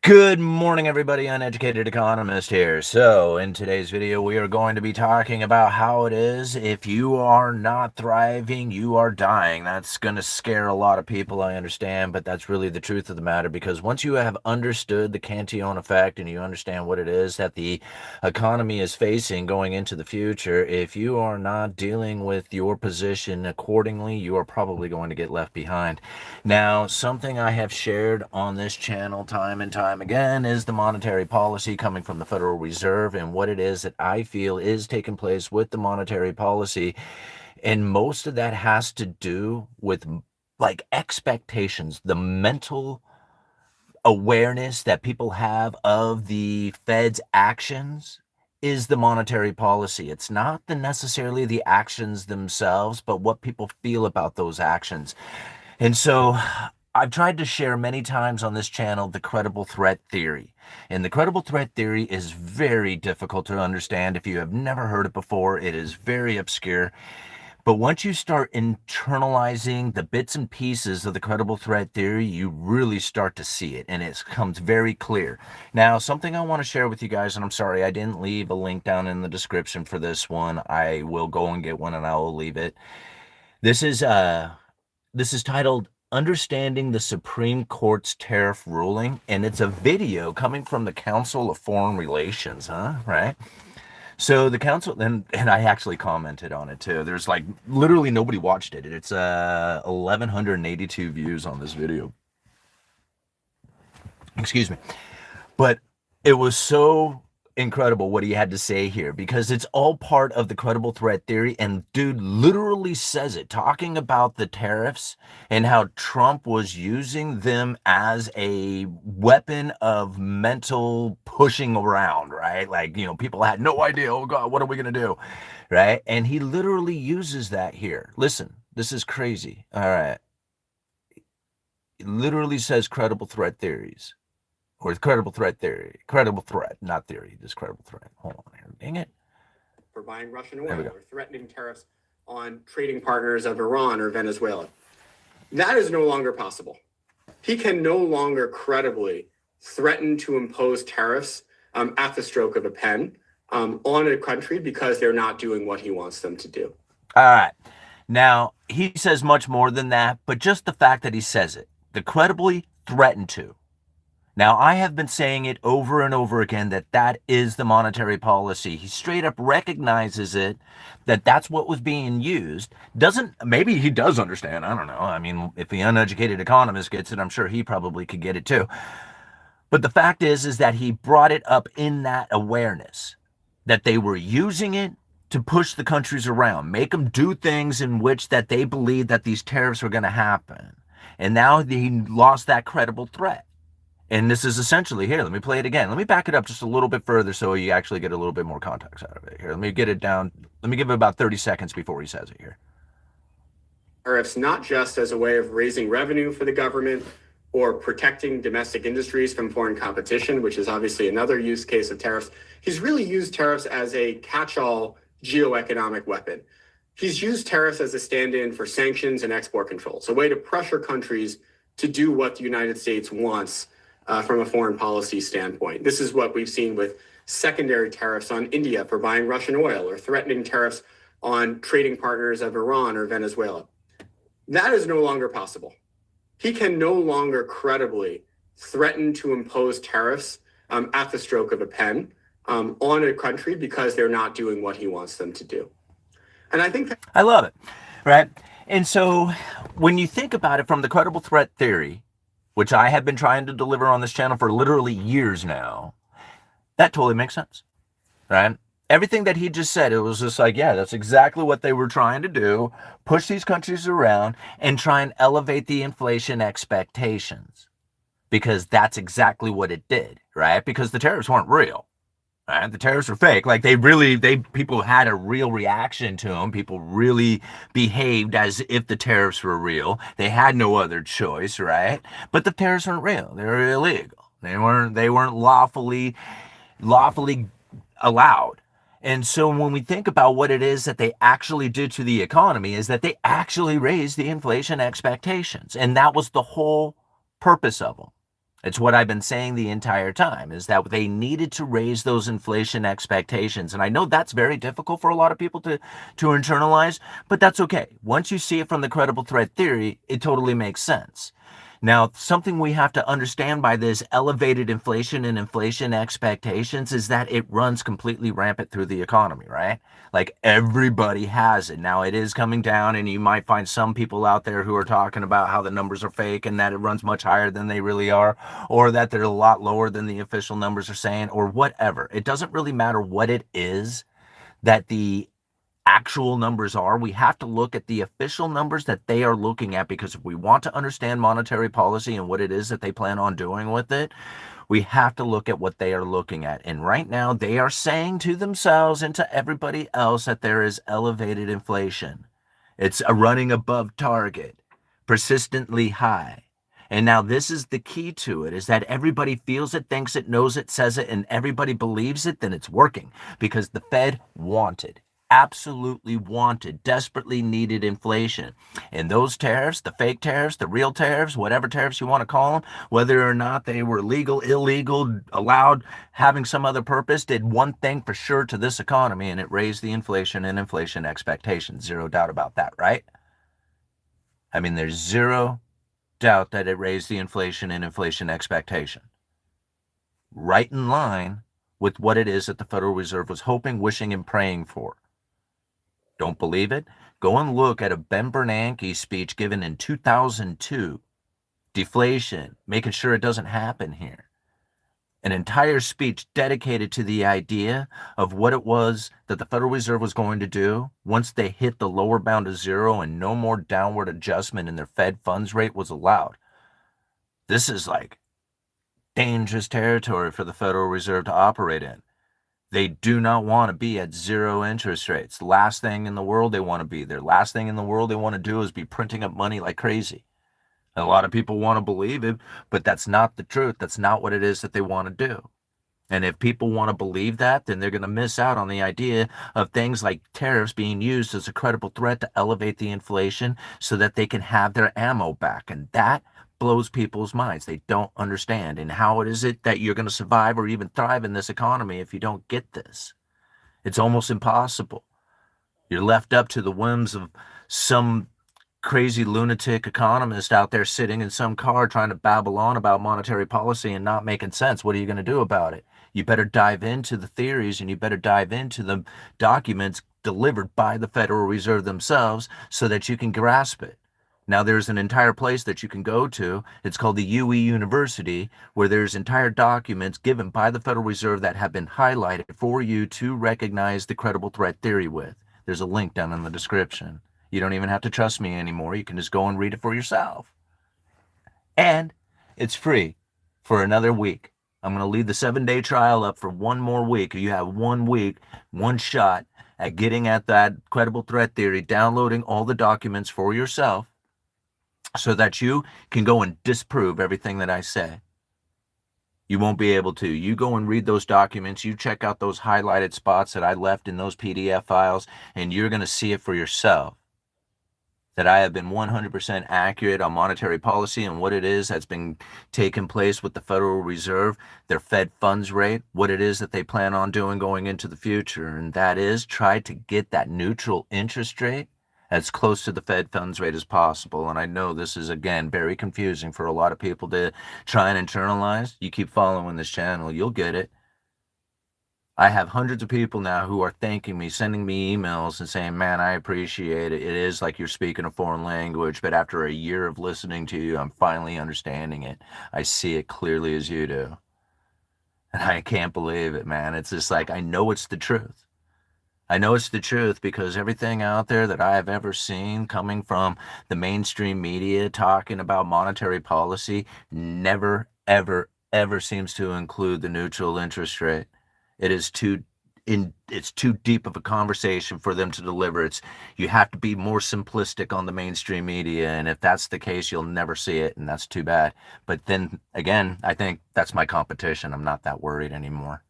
Good morning, everybody. Uneducated Economist here. So, in today's video, we are going to be talking about how it is if you are not thriving, you are dying. That's going to scare a lot of people, I understand, but that's really the truth of the matter, because once you have understood the Cantillon effect and you understand what it is that the economy is facing going into the future, if you are not dealing with your position accordingly, you are probably going to get left behind. Now, something I have shared on this channel time and time again is the monetary policy coming from the Federal Reserve and what it is that I feel is taking place with the monetary policy. And most of that has to do with like expectations, the mental awareness that people have of the Fed's actions is the monetary policy. It's not necessarily the actions themselves, but what people feel about those actions. And so I've tried to share many times on this channel the credible threat theory. And the credible threat theory is very difficult to understand. If you have never heard it before, it is very obscure. But once you start internalizing the bits and pieces of the credible threat theory, you really start to see it, and it becomes very clear. Now, something I want to share with you guys, and I'm sorry I didn't leave a link down in the description for this one. I will go and get one, and I will leave it. This is titled Understanding the Supreme Court's Tariff Ruling, and it's a video coming from the Council of Foreign Relations, right? So the council, and I actually commented on it too. There's like literally nobody watched it. It's 1,182 views on this video. Excuse me. But it was so incredible what he had to say here, because it's all part of the credible threat theory, and dude literally says it, talking about the tariffs and how Trump was using them as a weapon of mental pushing around, right? Like, people had no idea, oh God, what are we gonna do, right? And he literally uses that here. Listen, this is crazy. All right, it literally says credible threat theories. Or credible threat theory. Credible threat, not theory, just credible threat. Hold on here. Dang it. For buying Russian oil or threatening tariffs on trading partners of Iran or Venezuela. That is no longer possible. He can no longer credibly threaten to impose tariffs at the stroke of a pen on a country because they're not doing what he wants them to do. All right. Now, he says much more than that, but just the fact that he says it, the credibly threatened to. Now, I have been saying it over and over again that that is the monetary policy. He straight up recognizes it, that that's what was being used. Maybe he does understand. I don't know. I mean, if the uneducated economist gets it, I'm sure he probably could get it too. But the fact is that he brought it up in that awareness that they were using it to push the countries around, make them do things in which that they believed that these tariffs were going to happen. And now he lost that credible threat. And this is essentially, here, let me play it again. Let me back it up just a little bit further so you actually get a little bit more context out of it. Here, let me get it down. Let me give it about 30 seconds before he says it here. Tariffs not just as a way of raising revenue for the government or protecting domestic industries from foreign competition, which is obviously another use case of tariffs. He's really used tariffs as a catch-all geoeconomic weapon. He's used tariffs as a stand-in for sanctions and export controls, a way to pressure countries to do what the United States wants from a foreign policy standpoint. This is what we've seen with secondary tariffs on India for buying Russian oil or threatening tariffs on trading partners of Iran or Venezuela. That is no longer possible. He can no longer credibly threaten to impose tariffs at the stroke of a pen on a country because they're not doing what he wants them to do. And I think I love it, right? And so when you think about it from the credible threat theory, which I have been trying to deliver on this channel for literally years now, that totally makes sense, right? Everything that he just said, it was just like, yeah, that's exactly what they were trying to do, push these countries around and try and elevate the inflation expectations, because that's exactly what it did, right? Because the tariffs weren't real. Right? The tariffs were fake. Like people had a real reaction to them. People really behaved as if the tariffs were real. They had no other choice, right? But the tariffs weren't real. They were illegal. They weren't lawfully allowed. And so when we think about what it is that they actually did to the economy, is that they actually raised the inflation expectations. And that was the whole purpose of them. It's what I've been saying the entire time, is that they needed to raise those inflation expectations. And I know that's very difficult for a lot of people to internalize, but that's okay. Once you see it from the credible threat theory, it totally makes sense. Now, something we have to understand by this elevated inflation and inflation expectations is that it runs completely rampant through the economy, right? Like everybody has it. Now, it is coming down, and you might find some people out there who are talking about how the numbers are fake and that it runs much higher than they really are, or that they're a lot lower than the official numbers are saying, or whatever. It doesn't really matter what it is that the actual numbers are. We have to look at the official numbers that they are looking at, because if we want to understand monetary policy and what it is that they plan on doing with it, we have to look at what they are looking at. And right now, they are saying to themselves and to everybody else that there is elevated inflation. It's a running above target, persistently high. And now this is the key to it, is that everybody feels it, thinks it, knows it, says it, and everybody believes it, then it's working, because the Fed wanted, absolutely wanted, desperately needed inflation. And those tariffs, the fake tariffs, the real tariffs, whatever tariffs you want to call them, whether or not they were legal, illegal, allowed, having some other purpose, did one thing for sure to this economy, and it raised the inflation and inflation expectations. Zero doubt about that, right? I mean, there's zero doubt that it raised the inflation and inflation expectation. Right in line with what it is that the Federal Reserve was hoping, wishing, and praying for. Don't believe it? Go and look at a Ben Bernanke speech given in 2002. Deflation, making sure it doesn't happen here. An entire speech dedicated to the idea of what it was that the Federal Reserve was going to do once they hit the lower bound of zero and no more downward adjustment in their Fed funds rate was allowed. This is like dangerous territory for the Federal Reserve to operate in. They do not want to be at zero interest rates. The last thing in the world they want to be there. Last thing in the world they want to do is be printing up money like crazy. A lot of people want to believe it, but that's not the truth. That's not what it is that they want to do. And if people want to believe that, then they're going to miss out on the idea of things like tariffs being used as a credible threat to elevate the inflation so that they can have their ammo back. And that blows people's minds. They don't understand. And how is it that you're going to survive or even thrive in this economy if you don't get this? It's almost impossible. You're left up to the whims of some crazy lunatic economist out there sitting in some car trying to babble on about monetary policy and not making sense. What are you going to do about it? You better dive into the theories, and you better dive into the documents delivered by the Federal Reserve themselves so that you can grasp it. Now, there's an entire place that you can go to. It's called the UE University, where there's entire documents given by the Federal Reserve that have been highlighted for you to recognize the credible threat theory with. There's a link down in the description. You don't even have to trust me anymore. You can just go and read it for yourself. And it's free for another week. I'm going to leave the 7-day trial up for one more week. You have 1 week, one shot at getting at that credible threat theory, downloading all the documents for yourself so that you can go and disprove everything that I say. You won't be able to. You go and read those documents. You check out those highlighted spots that I left in those PDF files, and you're going to see it for yourself. That I have been 100% accurate on monetary policy and what it is that's been taking place with the Federal Reserve, their Fed funds rate, what it is that they plan on doing going into the future. And that is try to get that neutral interest rate as close to the Fed funds rate as possible. And I know this is, again, very confusing for a lot of people to try and internalize. You keep following this channel, you'll get it. I have hundreds of people now who are thanking me, sending me emails and saying, man, I appreciate it. It is like you're speaking a foreign language, but after a year of listening to you, I'm finally understanding it. I see it clearly as you do. And I can't believe it, man. It's just like, I know it's the truth. I know it's the truth because everything out there that I have ever seen coming from the mainstream media talking about monetary policy never, ever, ever seems to include the neutral interest rate. It's too deep of a conversation for them to deliver. You have to be more simplistic on the mainstream media, and if that's the case, you'll never see it, and that's too bad. But then again, I think that's my competition. I'm not that worried anymore.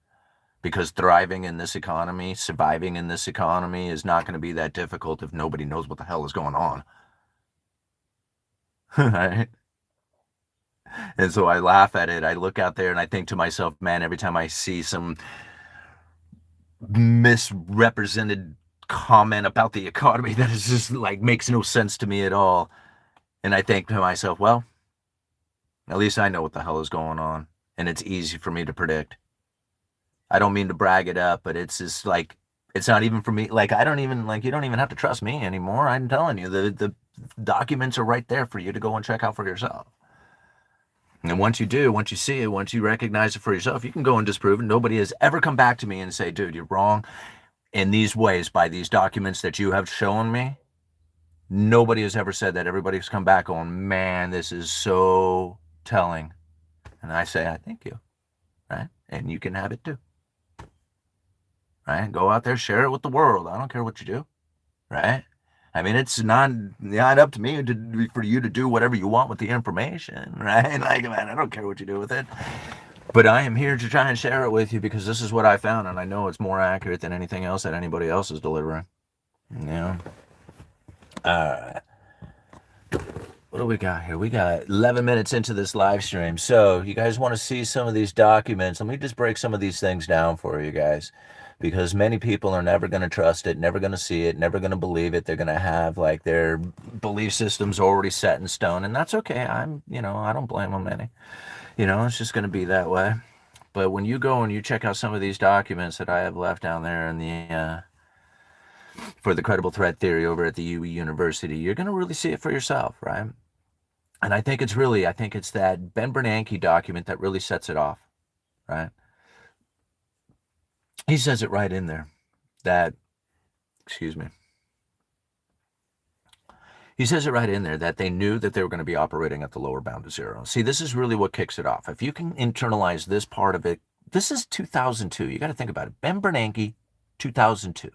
Because thriving in this economy, surviving in this economy is not going to be that difficult if nobody knows what the hell is going on. Right? And so I laugh at it. I look out there and I think to myself, man, every time I see some misrepresented comment about the economy that is just like makes no sense to me at all. And I think to myself, well, at least I know what the hell is going on. And it's easy for me to predict. I don't mean to brag it up, but it's just like, it's not even for me. Like, I don't even, like, you don't even have to trust me anymore. I'm telling you, the documents are right there for you to go and check out for yourself. And once you do, once you see it, once you recognize it for yourself, you can go and disprove it. Nobody has ever come back to me and say, dude, you're wrong in these ways by these documents that you have shown me. Nobody has ever said that. Everybody's come back on, man, this is so telling. And I say, I thank you. Right? And you can have it too. Right? Go out there, share it with the world. I don't care what you do. Right? I mean, it's not up to me for you to do whatever you want with the information, right? Like, man, I don't care what you do with it. But I am here to try and share it with you because this is what I found, and I know it's more accurate than anything else that anybody else is delivering. Yeah. What do we got here? We got 11 minutes into this live stream. So you guys want to see some of these documents? Let me just break some of these things down for you guys, because many people are never going to trust it, never going to see it, never going to believe it. They're going to have like their belief systems already set in stone, and that's okay. I don't blame them any. It's just going to be that way. But when you go and you check out some of these documents that I have left down there in the for the credible threat theory over at the UE University, you're going to really see it for yourself, right? And I think it's that Ben Bernanke document that really sets it off, right? He says it right in there that, excuse me, he says it right in there that they knew that they were going to be operating at the lower bound of zero. See, this is really what kicks it off. If you can internalize this part of it, this is 2002. You got to think about it. Ben Bernanke, 2002.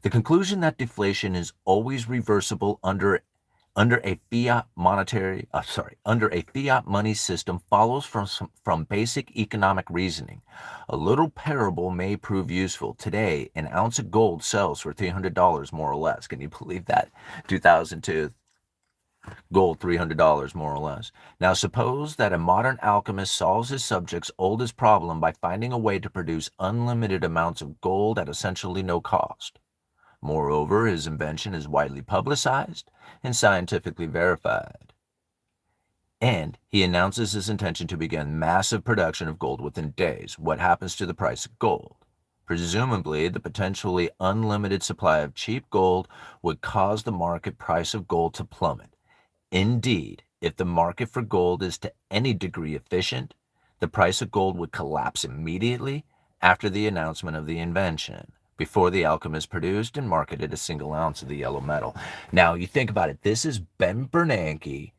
The conclusion that deflation is always reversible under a fiat money system follows from basic economic reasoning. A little parable may prove useful. Today, an ounce of gold sells for $300 more or less. Can you believe that? 2002, gold $300 more or less. Now suppose that a modern alchemist solves his subject's oldest problem by finding a way to produce unlimited amounts of gold at essentially no cost. Moreover, his invention is widely publicized and scientifically verified. And he announces his intention to begin massive production of gold within days. What happens to the price of gold? Presumably, the potentially unlimited supply of cheap gold would cause the market price of gold to plummet. Indeed, if the market for gold is to any degree efficient, the price of gold would collapse immediately after the announcement of the invention, before the alchemist produced and marketed a single ounce of the yellow metal. Now, you think about it. This is Ben Bernanke,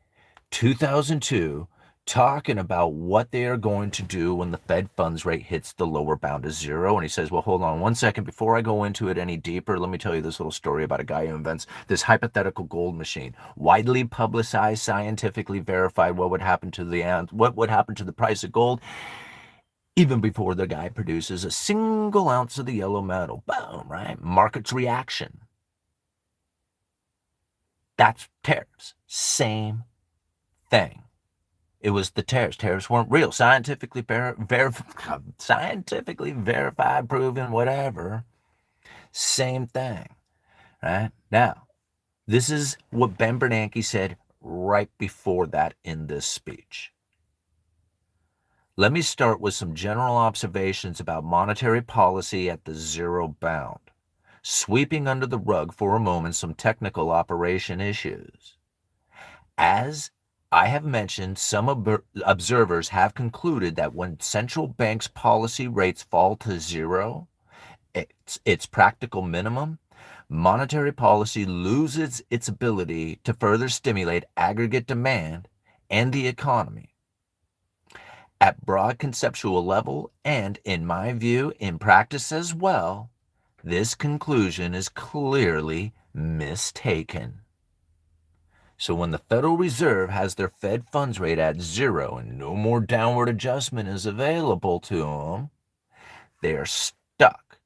2002, talking about what they are going to do when the Fed funds rate hits the lower bound of zero. And he says, well, hold on one second. Before I go into it any deeper, let me tell you this little story about a guy who invents this hypothetical gold machine. Widely publicized, scientifically verified what would happen to the price of gold even before the guy produces a single ounce of the yellow metal. Boom, right? Market's reaction. That's tariffs. Same thing. It was the tariffs. Tariffs weren't real. Scientifically verified, proven, whatever. Same thing, right? Now, this is what Ben Bernanke said right before that in this speech. Let me start with some general observations about monetary policy at the zero bound, sweeping under the rug for a moment some technical operation issues. As I have mentioned, some observers have concluded that when central banks' policy rates fall to zero, its practical minimum, monetary policy loses its ability to further stimulate aggregate demand and the economy. At broad conceptual level, and in my view, in practice as well, this conclusion is clearly mistaken. So when the Federal Reserve has their Fed funds rate at zero and no more downward adjustment is available to them, they are stuck.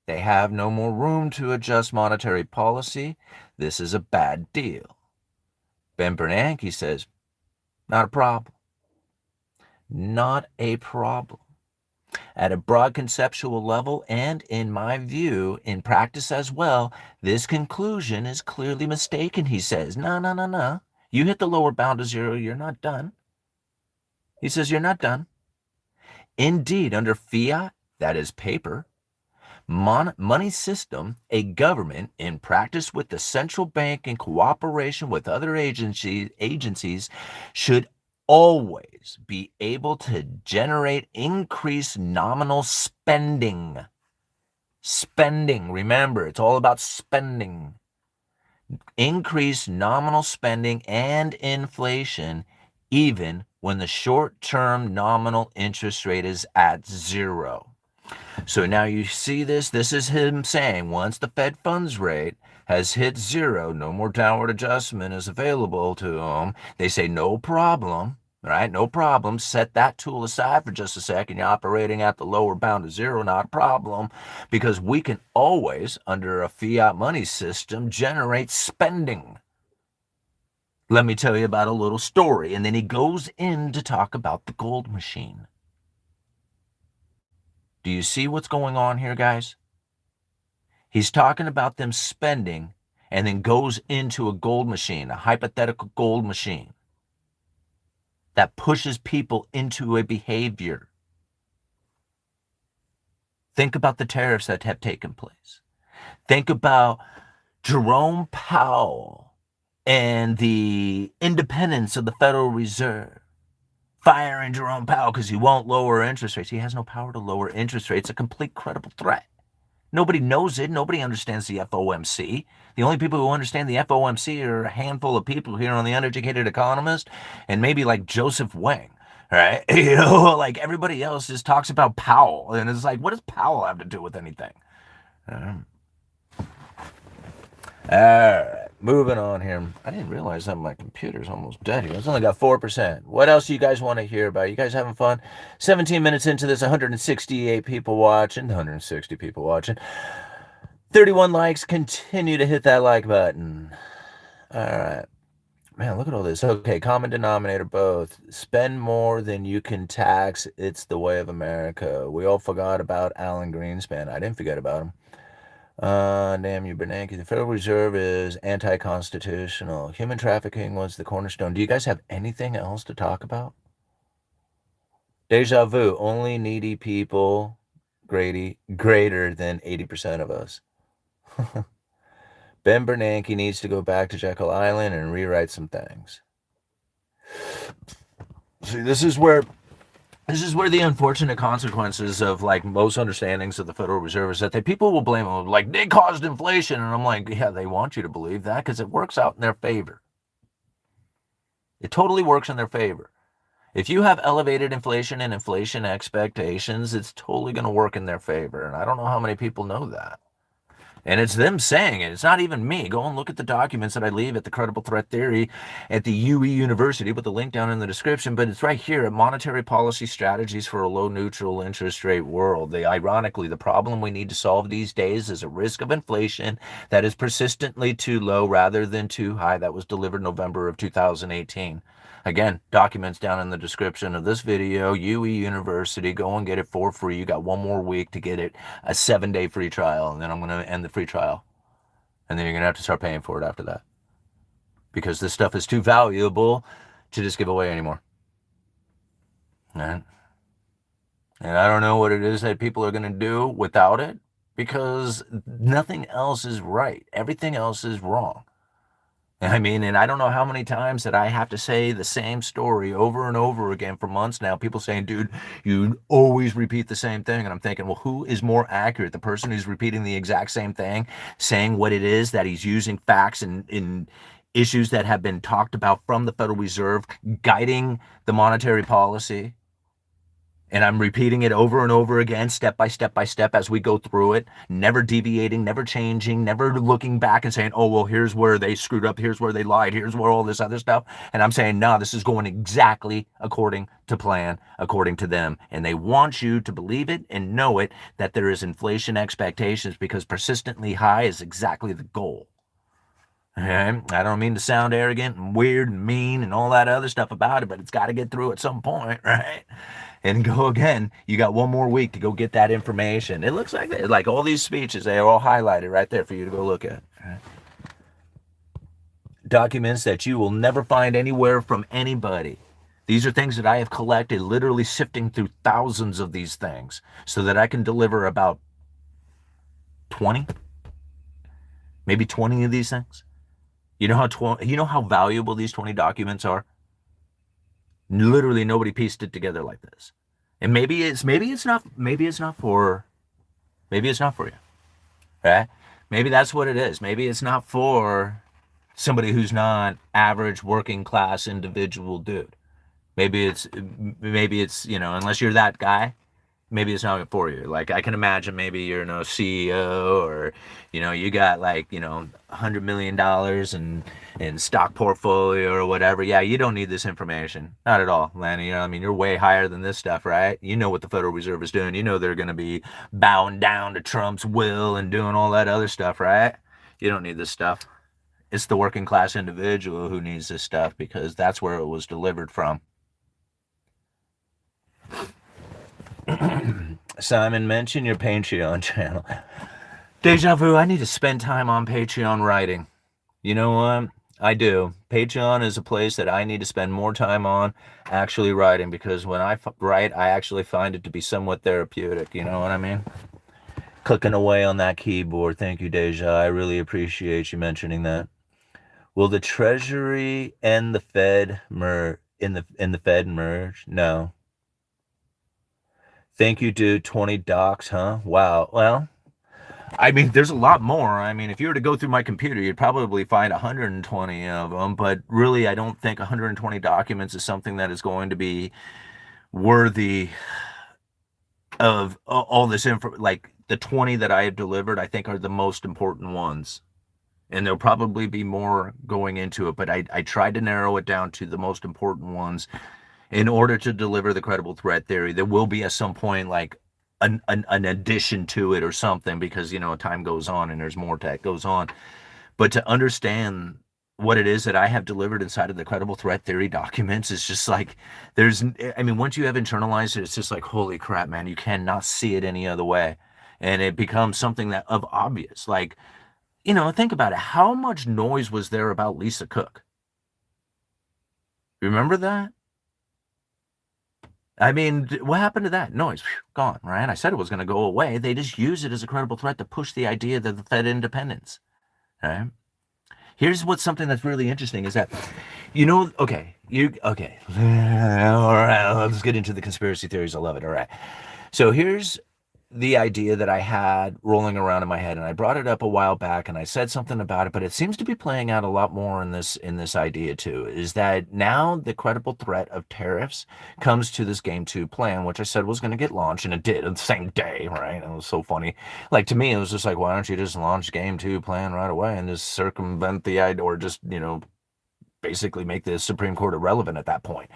They have no more room to adjust monetary policy. This is a bad deal. Ben Bernanke says, Not a problem. Not a problem. At a broad conceptual level, and in my view, in practice as well, this conclusion is clearly mistaken, he says. No, no, no, no. You hit the lower bound of zero, you're not done. He says you're not done. Indeed, under fiat, that is paper, money system, a government, in practice with the central bank in cooperation with other agencies, should always be able to generate increased nominal spending. Spending, remember, it's all about spending. Increased nominal spending and inflation, even when the short-term nominal interest rate is at zero. So now you see this. This is him saying once the Fed funds rate has hit zero, no more downward adjustment is available to them. They say no problem, right? No problem. Set that tool aside for just a second. You're operating at the lower bound of zero, not a problem, because we can always, under a fiat money system, generate spending. Let me tell you about a little story. And then he goes in to talk about the gold machine. Do you see what's going on here, guys? He's talking about them spending and then goes into a gold machine, a hypothetical gold machine that pushes people into a behavior. Think about the tariffs that have taken place. Think about Jerome Powell and the independence of the Federal Reserve. Firing Jerome Powell because he won't lower interest rates. He has no power to lower interest rates. It's a complete credible threat. Nobody knows it. Nobody understands the FOMC. The only people who understand the FOMC are a handful of people here on the Uneducated Economist and maybe like Joseph Wang, right? Like everybody else just talks about Powell. And it's like, what does Powell have to do with anything? All right, moving on here. I didn't realize that my computer's almost dead here. It's only got 4%. What else do you guys want to hear about? You guys having fun? 17 minutes into this, 168 people watching, 160 people watching. 31 likes. Continue to hit that like button. All right. Man, look at all this. Okay, common denominator both. Spend more than you can tax. It's the way of America. We all forgot about Alan Greenspan. I didn't forget about him. Damn you, Bernanke. The Federal Reserve is anti-constitutional. Human trafficking was the cornerstone. Do you guys have anything else to talk about? Deja vu. Only needy people, greater than 80% of us. Ben Bernanke needs to go back to Jekyll Island and rewrite some things. See, this is where the unfortunate consequences of like most understandings of the Federal Reserve is that people will blame them like they caused inflation, and I'm like, yeah, they want you to believe that because it works out in their favor. It totally works in their favor. If you have elevated inflation and inflation expectations, it's totally going to work in their favor, and I don't know how many people know that. And it's them saying it. It's not even me. Go and look at the documents that I leave at the Credible Threat Theory at the UE University. Put the link down in the description. But it's right here at Monetary Policy Strategies for a Low Neutral Interest Rate World. Ironically, the problem we need to solve these days is a risk of inflation that is persistently too low rather than too high. That was delivered November of 2018. Again, documents down in the description of this video. UE University, go and get it for free. You got one more week to get it, a 7-day free trial, and then I'm going to end the free trial. And then you're going to have to start paying for it after that. Because this stuff is too valuable to just give away anymore. All right? And I don't know what it is that people are going to do without it, because nothing else is right. Everything else is wrong. I mean, and I don't know how many times that I have to say the same story over and over again for months now. People saying, dude, you always repeat the same thing. And I'm thinking, well, who is more accurate? The person who's repeating the exact same thing, saying what it is, that he's using facts and in issues that have been talked about from the Federal Reserve, guiding the monetary policy. And I'm repeating it over and over again, step by step by step, as we go through it, never deviating, never changing, never looking back and saying, oh, well, here's where they screwed up, here's where they lied, here's where all this other stuff. And I'm saying, no, this is going exactly according to plan, according to them. And they want you to believe it and know it, that there is inflation expectations, because persistently high is exactly the goal. Okay? I don't mean to sound arrogant and weird and mean and all that other stuff about it, but it's got to get through at some point, right? And go again. You got one more week to go get that information. It looks like all these speeches, they are all highlighted right there for you to go look at. Right? Documents that you will never find anywhere from anybody. These are things that I have collected, literally sifting through thousands of these things so that I can deliver about 20, maybe 20 of these things. You know how valuable these 20 documents are? Literally nobody pieced it together like this. And maybe it's not for you. Right? Maybe that's what it is. Maybe it's not for somebody who's not average working class individual dude. Maybe it's, unless you're that guy, maybe it's not for you. Like I can imagine maybe you're no CEO or you got like $100 million in stock portfolio or whatever. Yeah, you don't need this information, not at all, Lanny. I mean, you're way higher than this stuff, right? You know what the Federal Reserve is doing. You know they're going to be bowing down to Trump's will and doing all that other stuff, right? You don't need this stuff. It's the working class individual who needs this stuff because that's where it was delivered from. Simon, mention your Patreon channel. Deja vu, I need to spend time on Patreon writing. You know what? I do. Patreon is a place that I need to spend more time on actually writing because when I write, I actually find it to be somewhat therapeutic. You know what I mean? Clicking away on that keyboard. Thank you, Deja. I really appreciate you mentioning that. Will the Treasury and the Fed merge? Fed merge? No. Thank you, dude. 20 docs, huh? Wow. Well, I mean, there's a lot more. I mean, if you were to go through my computer, you'd probably find 120 of them. But really, I don't think 120 documents is something that is going to be worthy of all this info. Like the 20 that I have delivered, I think are the most important ones. And there'll probably be more going into it. But I tried to narrow it down to the most important ones in order to deliver the credible threat theory. There will be at some point like an addition to it or something because time goes on and there's more tech goes on. But to understand what it is that I have delivered inside of the credible threat theory documents is just like once you have internalized it, it's just like holy crap, man, you cannot see it any other way. And it becomes something that of obvious. Like, think about it. How much noise was there about Lisa Cook? Remember that? I mean, what happened to that noise? Gone, right? I said it was going to go away. They just use it as a credible threat to push the idea that the Fed independence. Right? Here's what's something that's really interesting is that, okay, okay. All right, let's get into the conspiracy theories. I love it. All right. So here's the idea that I had rolling around in my head, and I brought it up a while back and I said something about it, but it seems to be playing out a lot more in this idea too, is that now the credible threat of tariffs comes to this game two plan, which I said was going to get launched, and it did on the same day, right? It was so funny. Like to me, it was just like, why don't you just launch game two plan right away and just circumvent the idea, or just, basically make the Supreme Court irrelevant at that point.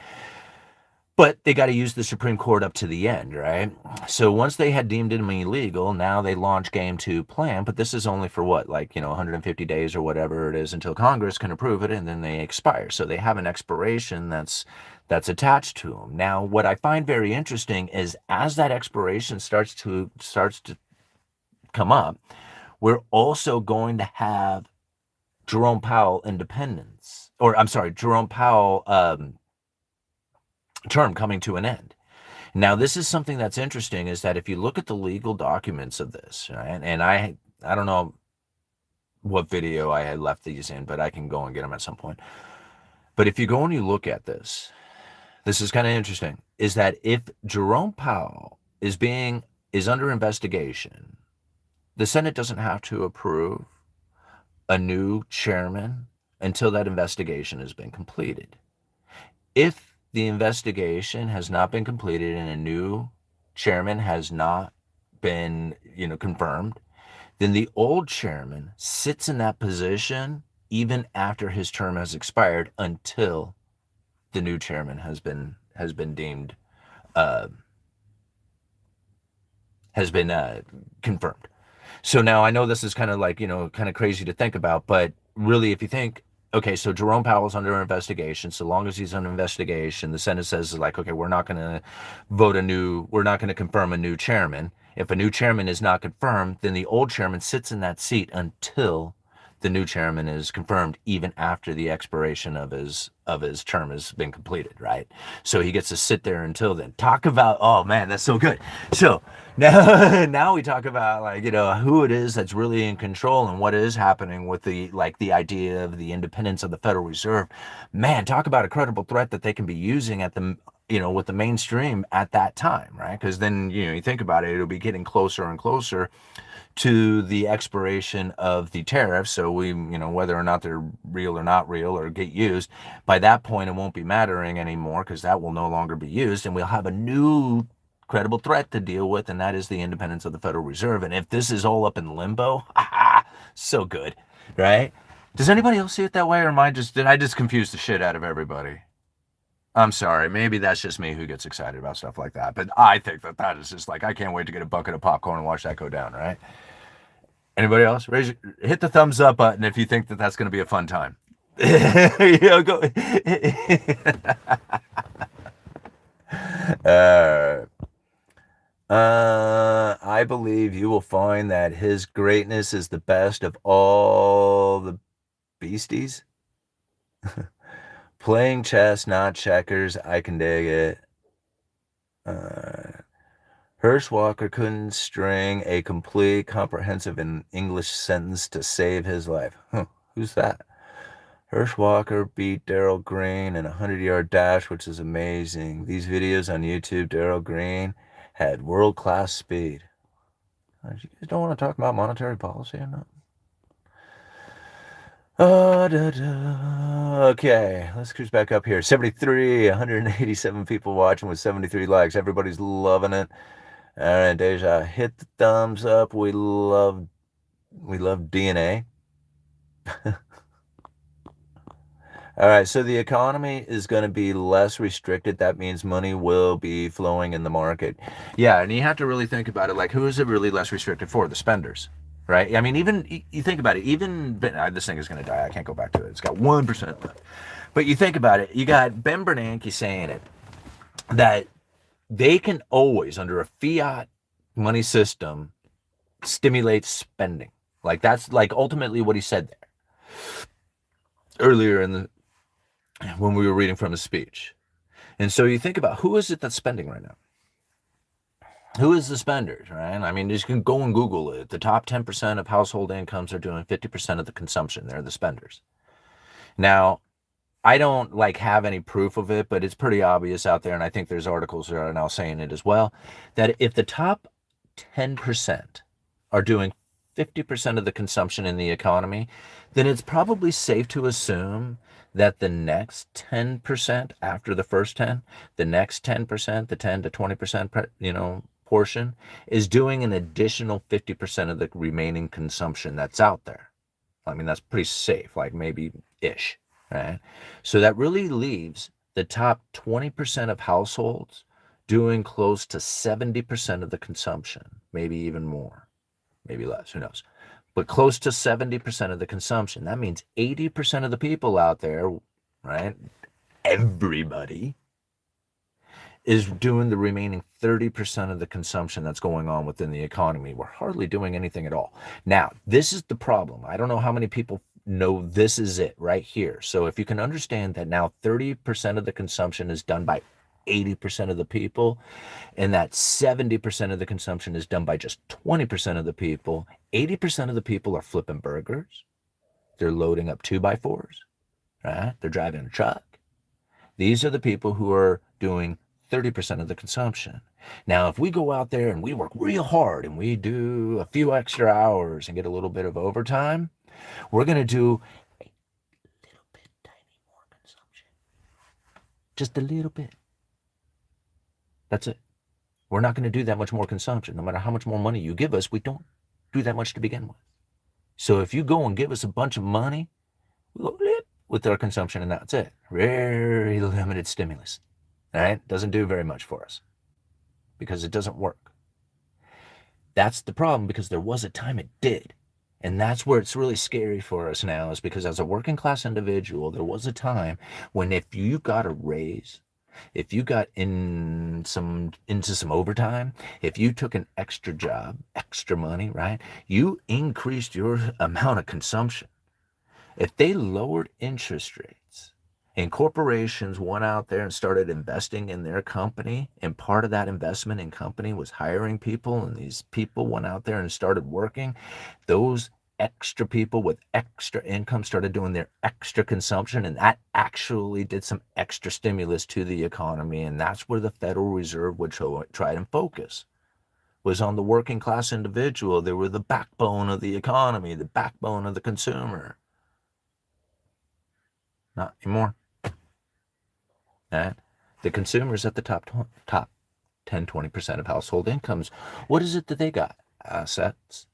But they got to use the Supreme Court up to the end, right? So once they had deemed it illegal, now they launch game two plan. But this is only for what, 150 days or whatever it is until Congress can approve it, and then they expire. So they have an expiration that's attached to them. Now, what I find very interesting is as that expiration starts to come up, we're also going to have Jerome Powell independence, or I'm sorry, Jerome Powell term coming to an end. Now, this is something that's interesting is that if you look at the legal documents of this, right, and I don't know what video I had left these in, but I can go and get them at some point. But if you go and you look at this is kind of interesting, is that if Jerome Powell is under investigation, the Senate doesn't have to approve a new chairman until that investigation has been completed. If the investigation has not been completed and a new chairman has not been, confirmed, then the old chairman sits in that position even after his term has expired until the new chairman has been deemed has been confirmed. So now I know this is kind of like, kind of crazy to think about, but really, if you think, okay, so Jerome Powell's under investigation. So long as he's under investigation, the Senate says, like, okay, we're not going to confirm a new chairman. If a new chairman is not confirmed, then the old chairman sits in that seat until the new chairman is confirmed, even after the expiration of his term has been completed, right? So he gets to sit there until then. Talk about, oh man, that's so good. So now we talk about, like, who it is that's really in control and what is happening with the idea of the independence of the Federal Reserve. Man, talk about a credible threat that they can be using at the with the mainstream at that time, right? Because then you think about it, it'll be getting closer and closer to the expiration of the tariffs. So whether or not they're real or not real or get used, by that point, it won't be mattering anymore because that will no longer be used. And we'll have a new credible threat to deal with, and that is the independence of the Federal Reserve. And if this is all up in limbo, so good, right? Does anybody else see it that way, or did I just confuse the shit out of everybody? I'm sorry. Maybe that's just me who gets excited about stuff like that. But I think that is just like, I can't wait to get a bucket of popcorn and watch that go down, right? Anybody else? Hit the thumbs up button if you think that that's going to be a fun time. Go. uh, I believe you will find that his greatness is the best of all the beasties. Playing chess, not checkers. I can dig it. Hirschwalker couldn't string a complete, comprehensive English sentence to save his life. Huh, who's that? Hirschwalker beat Daryl Green in a 100-yard dash, which is amazing. These videos on YouTube, Daryl Green had world-class speed. You guys don't want to talk about monetary policy or not? Okay, let's cruise back up here. 73, 187 people watching with 73 likes. Everybody's loving it. All right, Deja, hit the thumbs up. We love DNA. All right, so the economy is going to be less restricted. That means money will be flowing in the market. Yeah, and you have to really think about it. Like, who is it really less restricted for? The spenders, right? I mean, even you think about it. Even this thing is going to die. I can't go back to it. It's got 1% left. But you think about it. You got Ben Bernanke saying it that they can always, under a fiat money system, stimulate spending. Like, that's like ultimately what he said there earlier when we were reading from his speech. And so you think about, who is it that's spending right now? Who is the spenders, right? I mean, you can go and Google it. The top 10% of household incomes are doing 50% of the consumption. They're the spenders. Now, I don't have any proof of it, but it's pretty obvious out there, and I think there's articles that are now saying it as well, that if the top 10% are doing 50% of the consumption in the economy, then it's probably safe to assume that the next 10% after the first 10, the next 10%, the 10 to 20%, portion is doing an additional 50% of the remaining consumption that's out there. I mean, that's pretty safe, like maybe ish, right? So that really leaves the top 20% of households doing close to 70% of the consumption, maybe even more, maybe less, who knows? But close to 70% of the consumption. That means 80% of the people out there, right? Everybody is doing the remaining 30% of the consumption that's going on within the economy. We're hardly doing anything at all. Now, this is the problem. I don't know how many people know this is it right here. So if you can understand that now 30% of the consumption is done by 80% of the people, and that 70% of the consumption is done by just 20% of the people, 80% of the people are flipping burgers. They're loading up 2x4s, right? They're driving a truck. These are the people who are doing 30% of the consumption. Now, if we go out there and we work real hard and we do a few extra hours and get a little bit of overtime, we're going to do a little bit tiny more consumption. Just a little bit. That's it. We're not going to do that much more consumption. No matter how much more money you give us, we don't do that much to begin with. So if you go and give us a bunch of money, we'll go with our consumption, and that's it. Very limited stimulus. All right? Doesn't do very much for us because it doesn't work. That's the problem, because there was a time it did. And that's where it's really scary for us now, is because as a working class individual, there was a time when if you got a raise, if you got into some overtime, if you took an extra job, extra money, right? You increased your amount of consumption. If they lowered interest rates and corporations went out there and started investing in their company, and part of that investment in company was hiring people, and these people went out there and started working, those extra people with extra income started doing their extra consumption, and that actually did some extra stimulus to the economy. And that's where the Federal Reserve would try and focus, was on the working class individual. They were the backbone of the economy, the backbone of the consumer. Not anymore. Right? The consumer's at the top 10, 20% of household incomes. What is it that they got? Assets.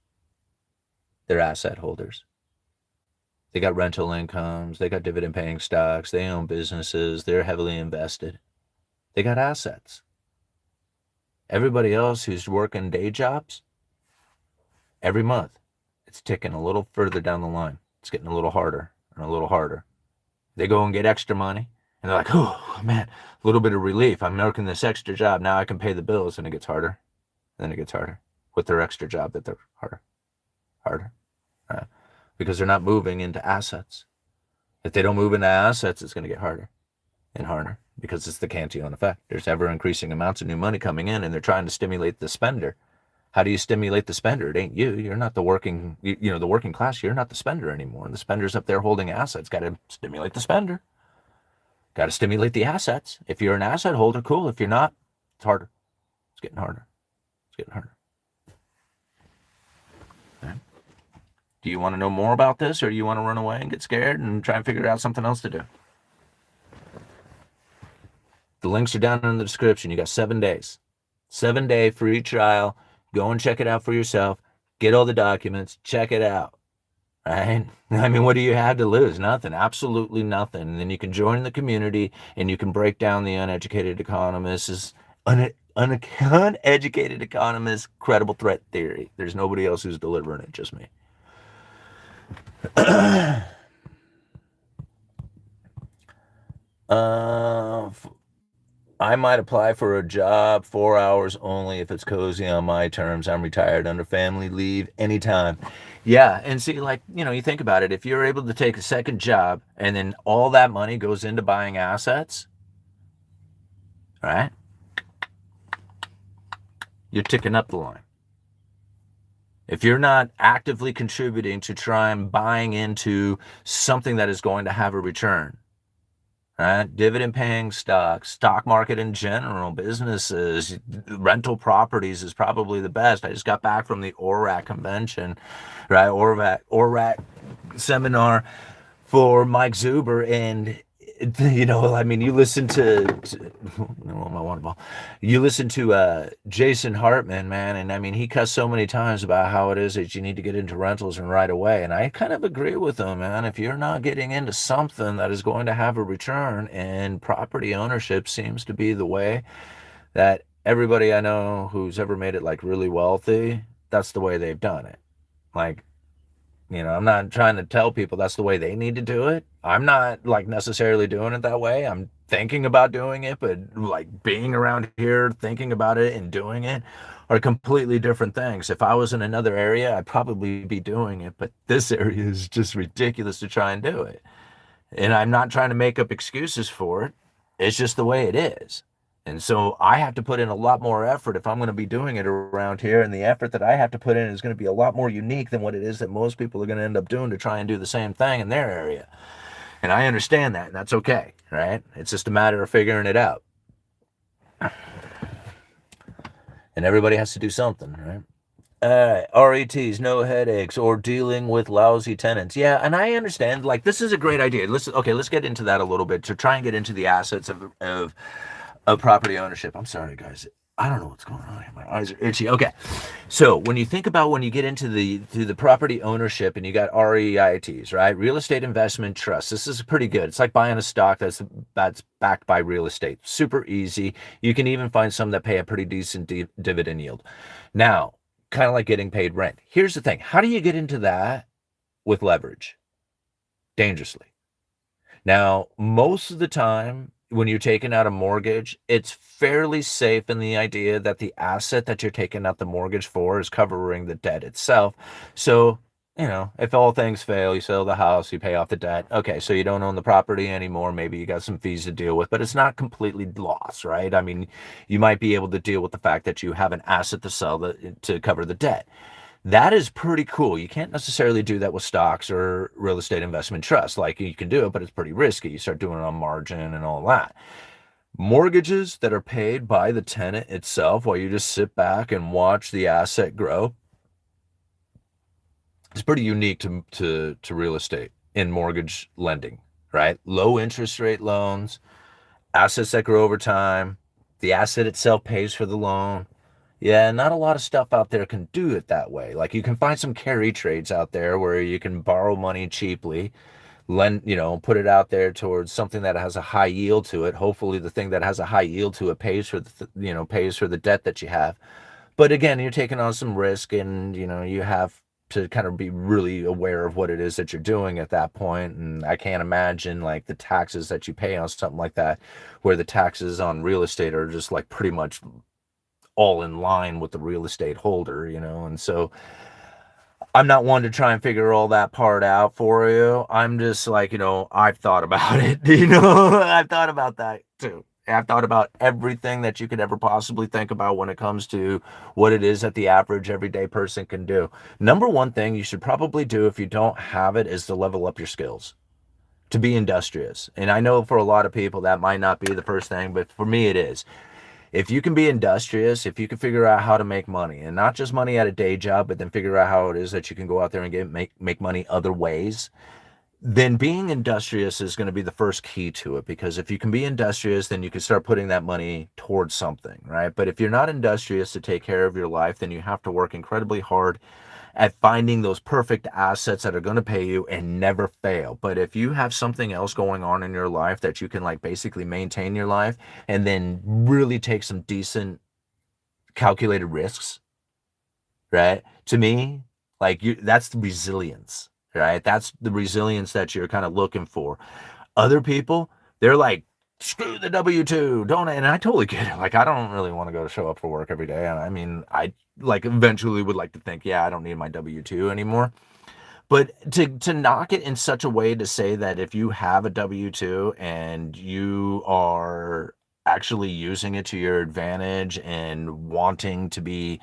They're asset holders. They got rental incomes. They got dividend paying stocks. They own businesses. They're heavily invested. They got assets. Everybody else who's working day jobs, every month, it's ticking a little further down the line. It's getting a little harder and a little harder. They go and get extra money, and they're like, oh, man, a little bit of relief. I'm working this extra job. Now I can pay the bills, and it gets harder. And then it gets harder with their extra job that they're harder. Because they're not moving into assets. If they don't move into assets, it's going to get harder and harder, because it's the Cantillon effect. There's ever increasing amounts of new money coming in, and they're trying to stimulate the spender. How do you stimulate the spender? It ain't you. You're not the working, the working class. You're not the spender anymore. And the spender's up there holding assets. Got to stimulate the spender. Got to stimulate the assets. If you're an asset holder, cool. If you're not, it's harder. It's getting harder. It's getting harder. Okay. Do you want to know more about this, or do you want to run away and get scared and try and figure out something else to do? The links are down in the description. You got 7 days. 7-day free trial. Go and check it out for yourself. Get all the documents. Check it out. Right? I mean, what do you have to lose? Nothing. Absolutely nothing. And then you can join the community, and you can break down the Uneducated Economist's Uneducated Economist credible threat theory. There's nobody else who's delivering it, just me. I might apply for a job 4 hours only if it's cozy on my terms. I'm retired under family leave anytime. Yeah, and see, like, you think about it. If you're able to take a second job and then all that money goes into buying assets, right? You're ticking up the line. If you're not actively contributing to try and buying into something that is going to have a return, right? Dividend paying stocks, stock market in general, businesses, rental properties is probably the best. I just got back from the ORAC convention, right? ORAC seminar for Mike Zuber, and you listen to my water ball. You listen to Jason Hartman, man, and I mean, he cussed so many times about how it is that you need to get into rentals and right away. And I kind of agree with him, man. If you're not getting into something that is going to have a return, and property ownership seems to be the way that everybody I know who's ever made it like really wealthy, that's the way they've done it. Like, I'm not trying to tell people that's the way they need to do it. I'm not like necessarily doing it that way. I'm thinking about doing it, but like being around here, thinking about it and doing it are completely different things. If I was in another area, I'd probably be doing it, but this area is just ridiculous to try and do it. And I'm not trying to make up excuses for it. It's just the way it is. And so I have to put in a lot more effort if I'm going to be doing it around here. And the effort that I have to put in is going to be a lot more unique than what it is that most people are going to end up doing to try and do the same thing in their area. And I understand that, and that's okay, right? It's just a matter of figuring it out. And everybody has to do something, right? RETs, no headaches, or dealing with lousy tenants. Yeah, and I understand, like, this is a great idea. Let's get into that a little bit to try and get into the assets of property ownership. I'm sorry, guys. I don't know what's going on here. My eyes are itchy. Okay. So when you think about when you get into the property ownership, and you got REITs, right? Real estate investment trusts. This is pretty good. It's like buying a stock that's backed by real estate. Super easy. You can even find some that pay a pretty decent dividend yield. Now, kind of like getting paid rent. Here's the thing. How do you get into that with leverage? Dangerously. Now, most of the time, when you're taking out a mortgage, it's fairly safe in the idea that the asset that you're taking out the mortgage for is covering the debt itself. So, if all things fail, you sell the house, you pay off the debt. Okay, so you don't own the property anymore. Maybe you got some fees to deal with, but it's not completely lost, right? I mean, you might be able to deal with the fact that you have an asset to sell to cover the debt. That is pretty cool. You can't necessarily do that with stocks or real estate investment trusts. Like you can do it, but it's pretty risky. You start doing it on margin and all that. Mortgages that are paid by the tenant itself while you just sit back and watch the asset grow, it's pretty unique to real estate in mortgage lending, right? Low interest rate loans, assets that grow over time, the asset itself pays for the loan. Yeah, not a lot of stuff out there can do it that way. Like you can find some carry trades out there where you can borrow money cheaply, put it out there towards something that has a high yield to it. Hopefully the thing that has a high yield to it pays for pays for the debt that you have. But again, you're taking on some risk and you have to kind of be really aware of what it is that you're doing at that point. And I can't imagine like the taxes that you pay on something like that, where the taxes on real estate are just like pretty much all in line with the real estate holder, and so I'm not one to try and figure all that part out for you. I'm just like, I've thought about it, I've thought about that too. I've thought about everything that you could ever possibly think about when it comes to what it is that the average everyday person can do. Number one thing you should probably do if you don't have it is to level up your skills, to be industrious. And I know for a lot of people that might not be the first thing, but for me it is. If you can be industrious, if you can figure out how to make money, and not just money at a day job, but then figure out how it is that you can go out there and make money other ways, then being industrious is going to be the first key to it. Because if you can be industrious, then you can start putting that money towards something, right? But if you're not industrious to take care of your life, then you have to work incredibly hard at finding those perfect assets that are going to pay you and never fail. But if you have something else going on in your life that you can like basically maintain your life and then really take some decent calculated risks, right? To me, like that's the resilience, right? That's the resilience that you're kind of looking for. Other people, they're like, screw the W-2, don't I? And I totally get it. Like, I don't really want to go to show up for work every day. And I mean, I like eventually would like to think, yeah, I don't need my W-2 anymore. But to knock it in such a way to say that if you have a W-2 and you are actually using it to your advantage and wanting to be,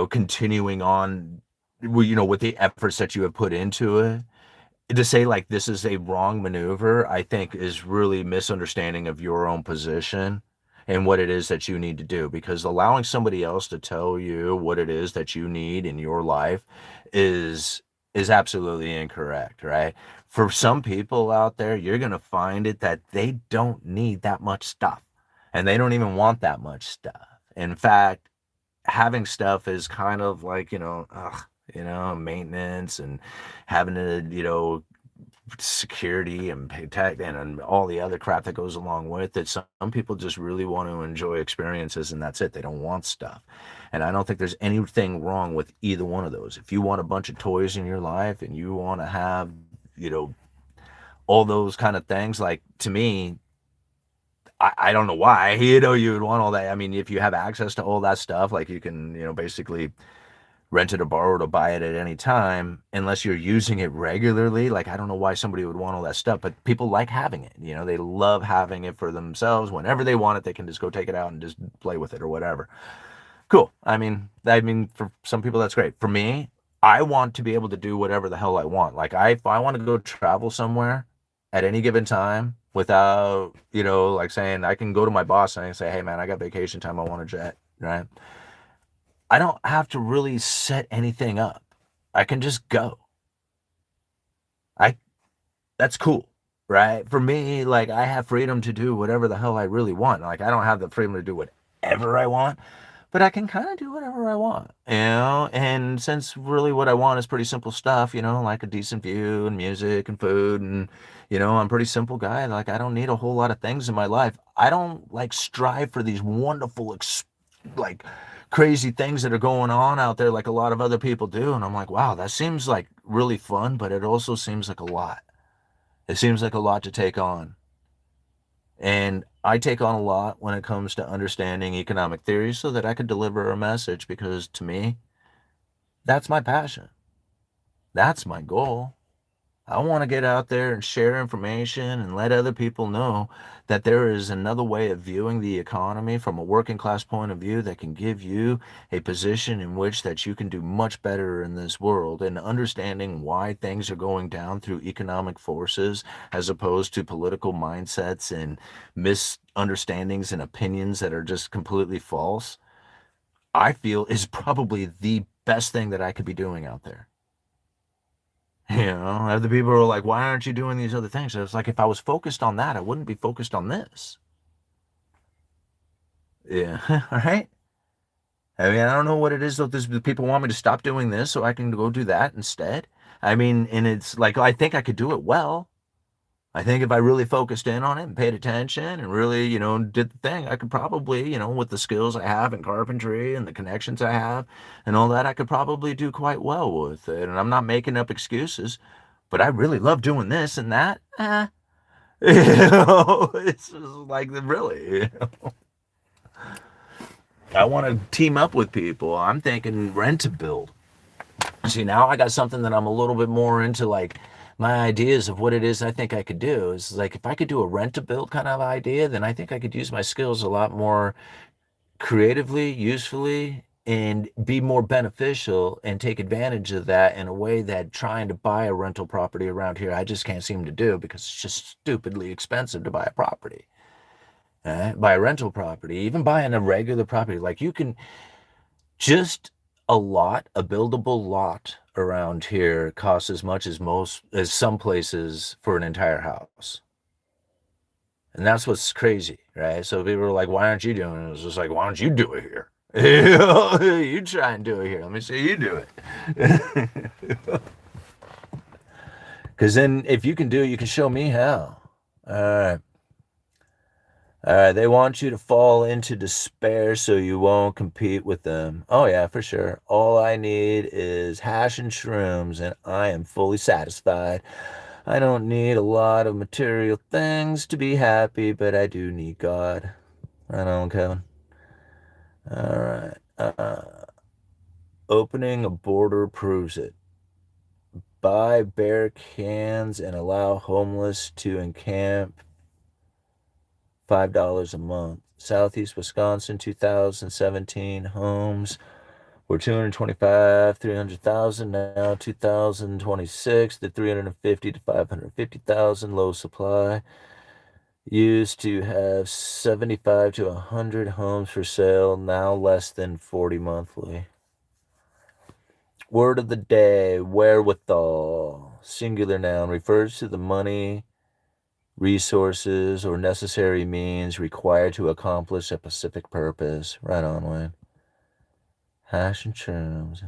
continuing on, with the efforts that you have put into it, to say like this is a wrong maneuver, I think is really misunderstanding of your own position and what it is that you need to do. Because allowing somebody else to tell you what it is that you need in your life is is absolutely incorrect, right? For some people out there, you're going to find it that they don't need that much stuff and they don't even want that much stuff. In fact, having stuff is kind of like, maintenance and having to, security and protect and all the other crap that goes along with it. Some people just really want to enjoy experiences and that's it. They don't want stuff. And I don't think there's anything wrong with either one of those. If you want a bunch of toys in your life and you want to have, you know, all those kind of things, like to me, I don't know why, you would want all that. I mean, if you have access to all that stuff, like you can, basically rent it or borrow it or buy it at any time, unless you're using it regularly. Like, I don't know why somebody would want all that stuff, but people like having it. They love having it for themselves. Whenever they want it, they can just go take it out and just play with it or whatever. Cool. I mean, for some people that's great. For me, I want to be able to do whatever the hell I want. Like, if I want to go travel somewhere at any given time without, like saying I can go to my boss and I can say, hey man, I got vacation time. I want a jet, right? I don't have to really set anything up. I can just go. I That's cool, right? For me, like I have freedom to do whatever the hell I really want. Like I don't have the freedom to do whatever I want, but I can kind of do whatever I want, And since really what I want is pretty simple stuff, like a decent view and music and food and I'm a pretty simple guy. Like I don't need a whole lot of things in my life. I don't like strive for these wonderful like crazy things that are going on out there like a lot of other people do. And I'm like, wow, that seems like really fun, but it also seems like a lot. It seems like a lot to take on. And I take on a lot when it comes to understanding economic theory so that I can deliver a message because to me, that's my passion. That's my goal. I want to get out there and share information and let other people know that there is another way of viewing the economy from a working class point of view that can give you a position in which that you can do much better in this world, and understanding why things are going down through economic forces as opposed to political mindsets and misunderstandings and opinions that are just completely false. I feel is probably the best thing that I could be doing out there. You know, other people are like, why aren't you doing these other things? So it's like, if I was focused on that, I wouldn't be focused on this. Yeah. All right. I mean, I don't know what it is that the people want me to stop doing this so I can go do that instead. I mean, and it's like, I think I could do it well. I think if I really focused in on it and paid attention and really, did the thing, I could probably, with the skills I have in carpentry and the connections I have and all that, I could probably do quite well with it. And I'm not making up excuses, but I really love doing this and that. It's just like really. I want to team up with people. I'm thinking rent to build. See, now I got something that I'm a little bit more into, like my ideas of what it is I think I could do. Is like if I could do a rent to build kind of idea, then I think I could use my skills a lot more creatively, usefully, and be more beneficial and take advantage of that in a way that trying to buy a rental property around here, I just can't seem to do because it's just stupidly expensive to buy a property. Buy a rental property, even buying a regular property, like you can just a buildable lot around here costs as much as some places for an entire house. And that's what's crazy, right? So people are like, why aren't you doing it? It's just like, why don't you do it here? You try and do it here. Let me see you do it. Because then if you can do it, you can show me how. All right. All right, they want you to fall into despair so you won't compete with them. Oh, yeah, for sure. All I need is hash and shrooms, and I am fully satisfied. I don't need a lot of material things to be happy, but I do need God. Right on, Kevin. All right. Opening a border proves it. Buy bear cans and allow homeless to encamp. $5 a month. Southeast Wisconsin, 2017 homes were 225, 300,000. Now 2026, the 350 to 550,000. Low supply. Used to have 75 to 100 homes for sale. Now less than 40 monthly. Word of the day: wherewithal. Singular noun refers to the money, resources, or necessary means required to accomplish a specific purpose. Right on, Wayne. Hash and shrooms.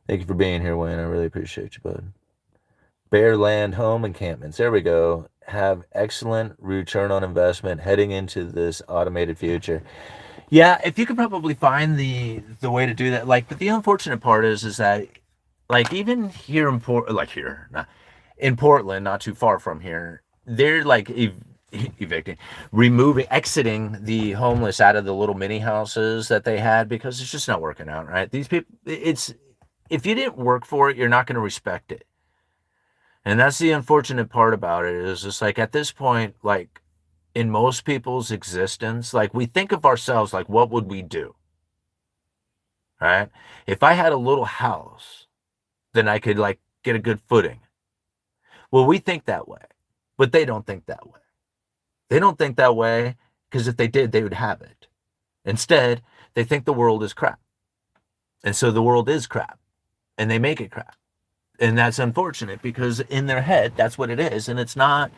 Thank you for being here, Wayne. I really appreciate you, bud. Bare land home encampments. There we go. Have excellent return on investment heading into this automated future. Yeah, if you could probably find the way to do that. Like, but the unfortunate part is that, like, even here in in Portland, not too far from here, they're like evicting, exiting the homeless out of the little mini houses that they had because it's just not working out, right? These people, it's if you didn't work for it, you're not going to respect it. And that's the unfortunate part about it is just like at this point, like in most people's existence, like we think of ourselves like, what would we do? Right? If I had a little house, then I could like get a good footing. Well, we think that way, but they don't think that way. They don't think that way because if they did, they would have it. Instead, they think the world is crap. And so the world is crap and they make it crap. And that's unfortunate because in their head, that's what it is. And it's not,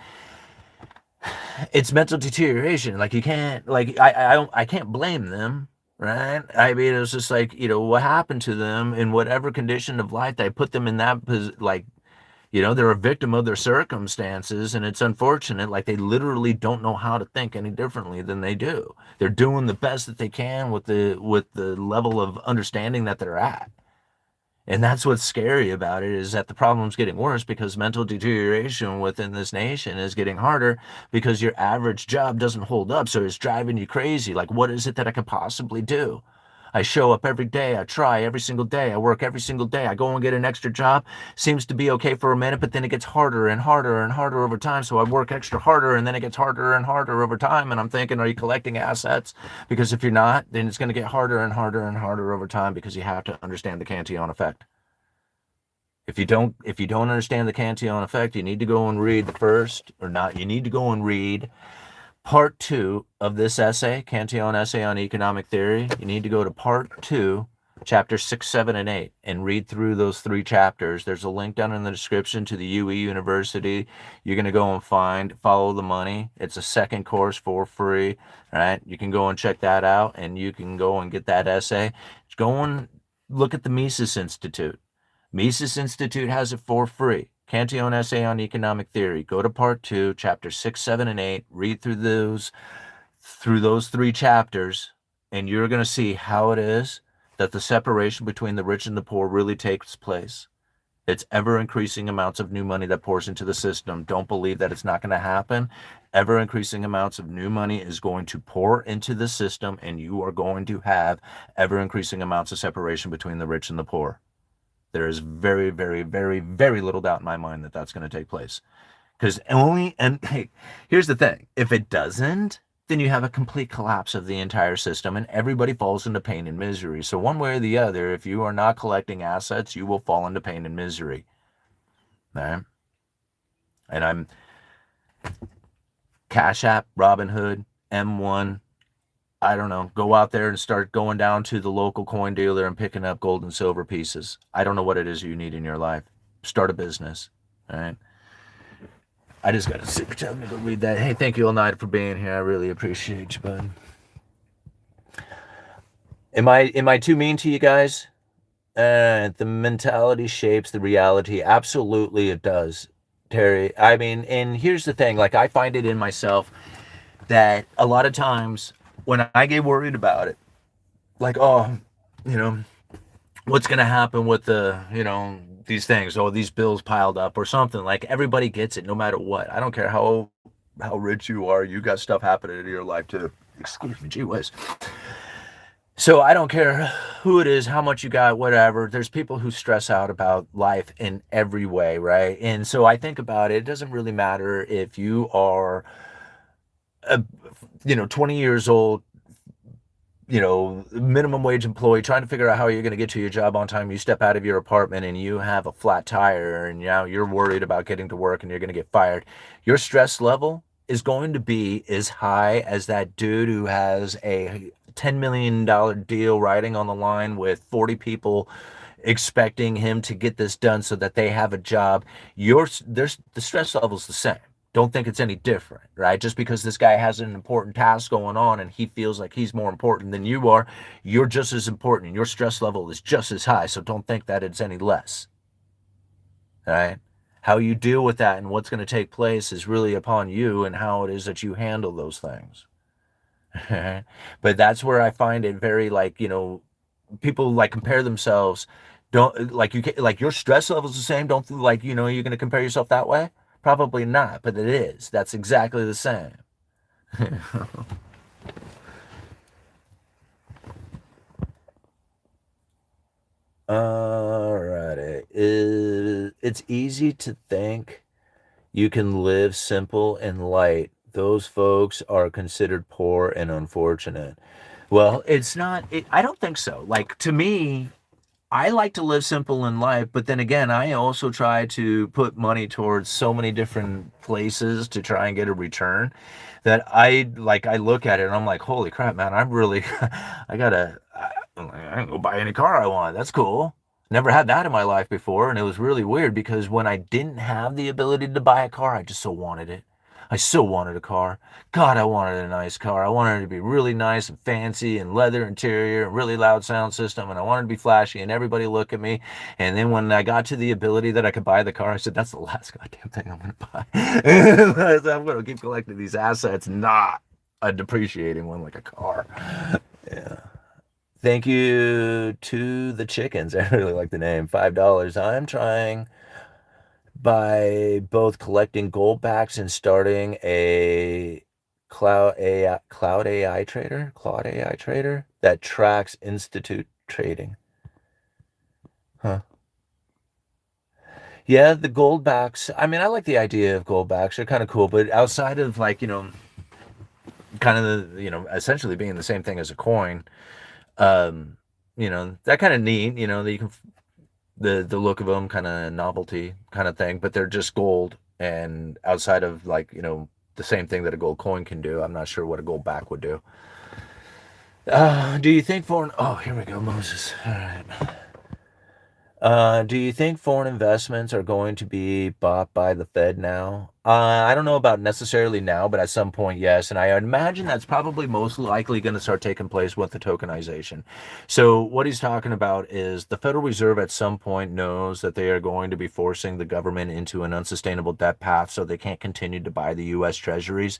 it's mental deterioration. Like you can't, like, I can't blame them. Right. I mean, it was just like, what happened to them in whatever condition of life that put them in that, like, They're a victim of their circumstances, and it's unfortunate. Like, they literally don't know how to think any differently than they do. They're doing the best that they can with the level of understanding that they're at. And that's what's scary about it, is that the problem's getting worse because mental deterioration within this nation is getting harder because your average job doesn't hold up. So it's driving you crazy. Like, what is it that I could possibly do? I show up every day. I try every single day. I work every single day. I go and get an extra job. Seems to be okay for a minute, but then it gets harder and harder and harder over time. So I work extra harder, and then it gets harder and harder over time. And I'm thinking, are you collecting assets? Because if you're not, then it's going to get harder and harder and harder over time, because you have to understand the Cantillon effect. If you don't understand the Cantillon effect, you need to go and read the first, or not, you need to go and read part 2 of this essay, Cantillon Essay on Economic Theory. You need to go to part 2, chapters 6, 7, and 8, and read through those 3 chapters. There's a link down in the description to the UE University. You're going to go and Follow the Money. It's a second course for free. All right, you can go and check that out, and you can go and get that essay. Go and look at the Mises Institute. Mises Institute has it for free. Cantillon Essay on Economic Theory. Go to part 2, chapters 6, 7, and 8. Read through those 3 chapters, and you're going to see how it is that the separation between the rich and the poor really takes place. It's ever increasing amounts of new money that pours into the system. Don't believe that it's not going to happen. Ever increasing amounts of new money is going to pour into the system, and you are going to have ever increasing amounts of separation between the rich and the poor. There is very, very, very, very little doubt in my mind that that's going to take place. Hey, here's the thing. If it doesn't, then you have a complete collapse of the entire system, and everybody falls into pain and misery. So one way or the other, if you are not collecting assets, you will fall into pain and misery. All right? And I'm Cash App, Robinhood, M1, I don't know, go out there and start going down to the local coin dealer and picking up gold and silver pieces. I don't know what it is you need in your life. Start a business. All right. I just got to sit tell me to read that. Hey, thank you all night for being here. I really appreciate you, bud. Am I too mean to you guys? The mentality shapes the reality. Absolutely it does, Terry. I mean, and here's the thing, like, I find it in myself that a lot of times when I get worried about it, like, oh, what's going to happen with these things, or these bills piled up or something, like, everybody gets it no matter what. I don't care how rich you are, you got stuff happening in your life too. Excuse me, gee whiz. So I don't care who it is, how much you got, whatever. There's people who stress out about life in every way, right? And so I think about it, it doesn't really matter if you are 20 years old, minimum wage employee trying to figure out how you're going to get to your job on time. You step out of your apartment and you have a flat tire, and now you're worried about getting to work and you're going to get fired. Your stress level is going to be as high as that dude who has a $10 million deal riding on the line with 40 people expecting him to get this done so that they have a job. The stress level's the same. Don't think it's any different, right? Just because this guy has an important task going on and he feels like he's more important than you are, you're just as important, and your stress level is just as high. So don't think that it's any less, right? How you deal with that and what's going to take place is really upon you, and how it is that you handle those things. But that's where I find it very, like, people like compare themselves. Don't, like, your stress level's the same. Don't, like, you're going to compare yourself that way. Probably not, but it is. That's exactly the same. Alrighty. It's easy to think you can live simple and light. Those folks are considered poor and unfortunate. Well, it's not, I don't think so. Like, to me, I like to live simple in life, but then again, I also try to put money towards so many different places to try and get a return, that I look at it and I'm like, holy crap, man, I'm really, I can go buy any car I want. That's cool. Never had that in my life before. And it was really weird because when I didn't have the ability to buy a car, I just so wanted it. I still wanted a car. God, I wanted a nice car. I wanted it to be really nice and fancy and leather interior and really loud sound system. And I wanted to be flashy and everybody look at me. And then when I got to the ability that I could buy the car, I said, that's the last goddamn thing I'm going to buy. I'm going to keep collecting these assets, not a depreciating one like a car. Yeah. Thank you to the chickens. I really like the name. $5. I'm trying by both collecting gold backs and starting a cloud AI trader that tracks institute trading. Huh. Yeah, the gold backs. I mean, I like the idea of gold backs. They're kind of cool, but outside of like, kind of essentially being the same thing as a coin, um, that kind of neat, that you can the look of them kind of novelty kind of thing, but they're just gold. And outside of like, the same thing that a gold coin can do, I'm not sure what a gold back would do. Do you think foreign? Oh, here we go, Moses. All right. Do you think foreign investments are going to be bought by the Fed now? I don't know about necessarily now, but at some point, yes. And I imagine that's probably most likely going to start taking place with the tokenization. So, what he's talking about is the Federal Reserve at some point knows that they are going to be forcing the government into an unsustainable debt path so they can't continue to buy the U.S. Treasuries.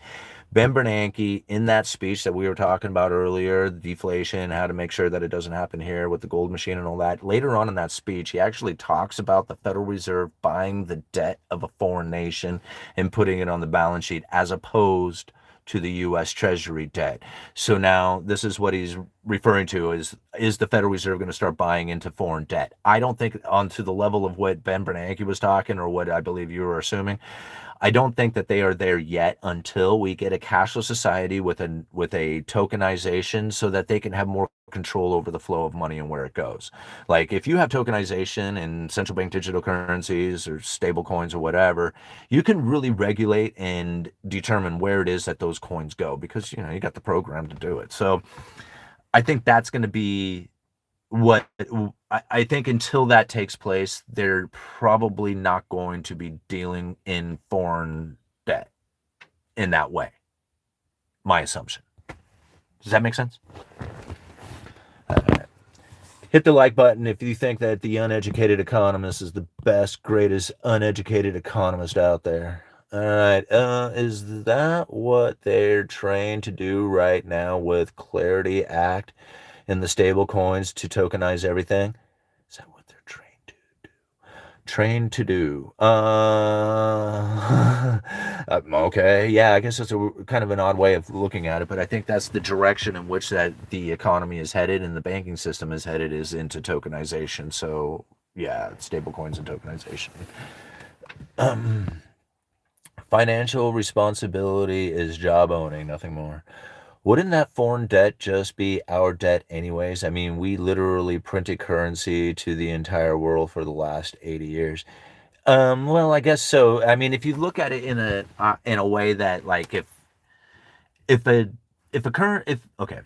Ben Bernanke, in that speech that we were talking about earlier, deflation, how to make sure that it doesn't happen here with the gold machine and all that, later on in that speech, he actually talks about the Federal Reserve buying the debt of a foreign nation and putting it on the balance sheet as opposed to the U.S. Treasury debt. So now this is what he's referring to is the Federal Reserve going to start buying into foreign debt? I don't think onto the level of what Ben Bernanke was talking or what I believe you were assuming. I don't think that they are there yet until we get a cashless society with a tokenization so that they can have more control over the flow of money and where it goes. Like if you have tokenization and central bank digital currencies or stable coins or whatever, you can really regulate and determine where it is that those coins go because you got the program to do it. So I think that's going to be what I think until that takes place, they're probably not going to be dealing in foreign debt in that way. My assumption. Does that make sense? Hit the like button if you think that the Uneducated Economist is the best, greatest uneducated economist out there. All right. Is that what they're trying to do right now with Clarity Act and the stable coins to tokenize everything? Is that what they're trained to do? Trained to do. Okay. Yeah, I guess that's a kind of an odd way of looking at it, but I think that's the direction in which that the economy is headed and the banking system is headed is into tokenization. So yeah, stable coins and tokenization. Financial responsibility is job owning, nothing more. Wouldn't that foreign debt just be our debt anyways? I mean, we literally printed currency to the entire world for the last 80 years. Well, I guess so. I mean, if you look at it in a way that like if a if a current if okay,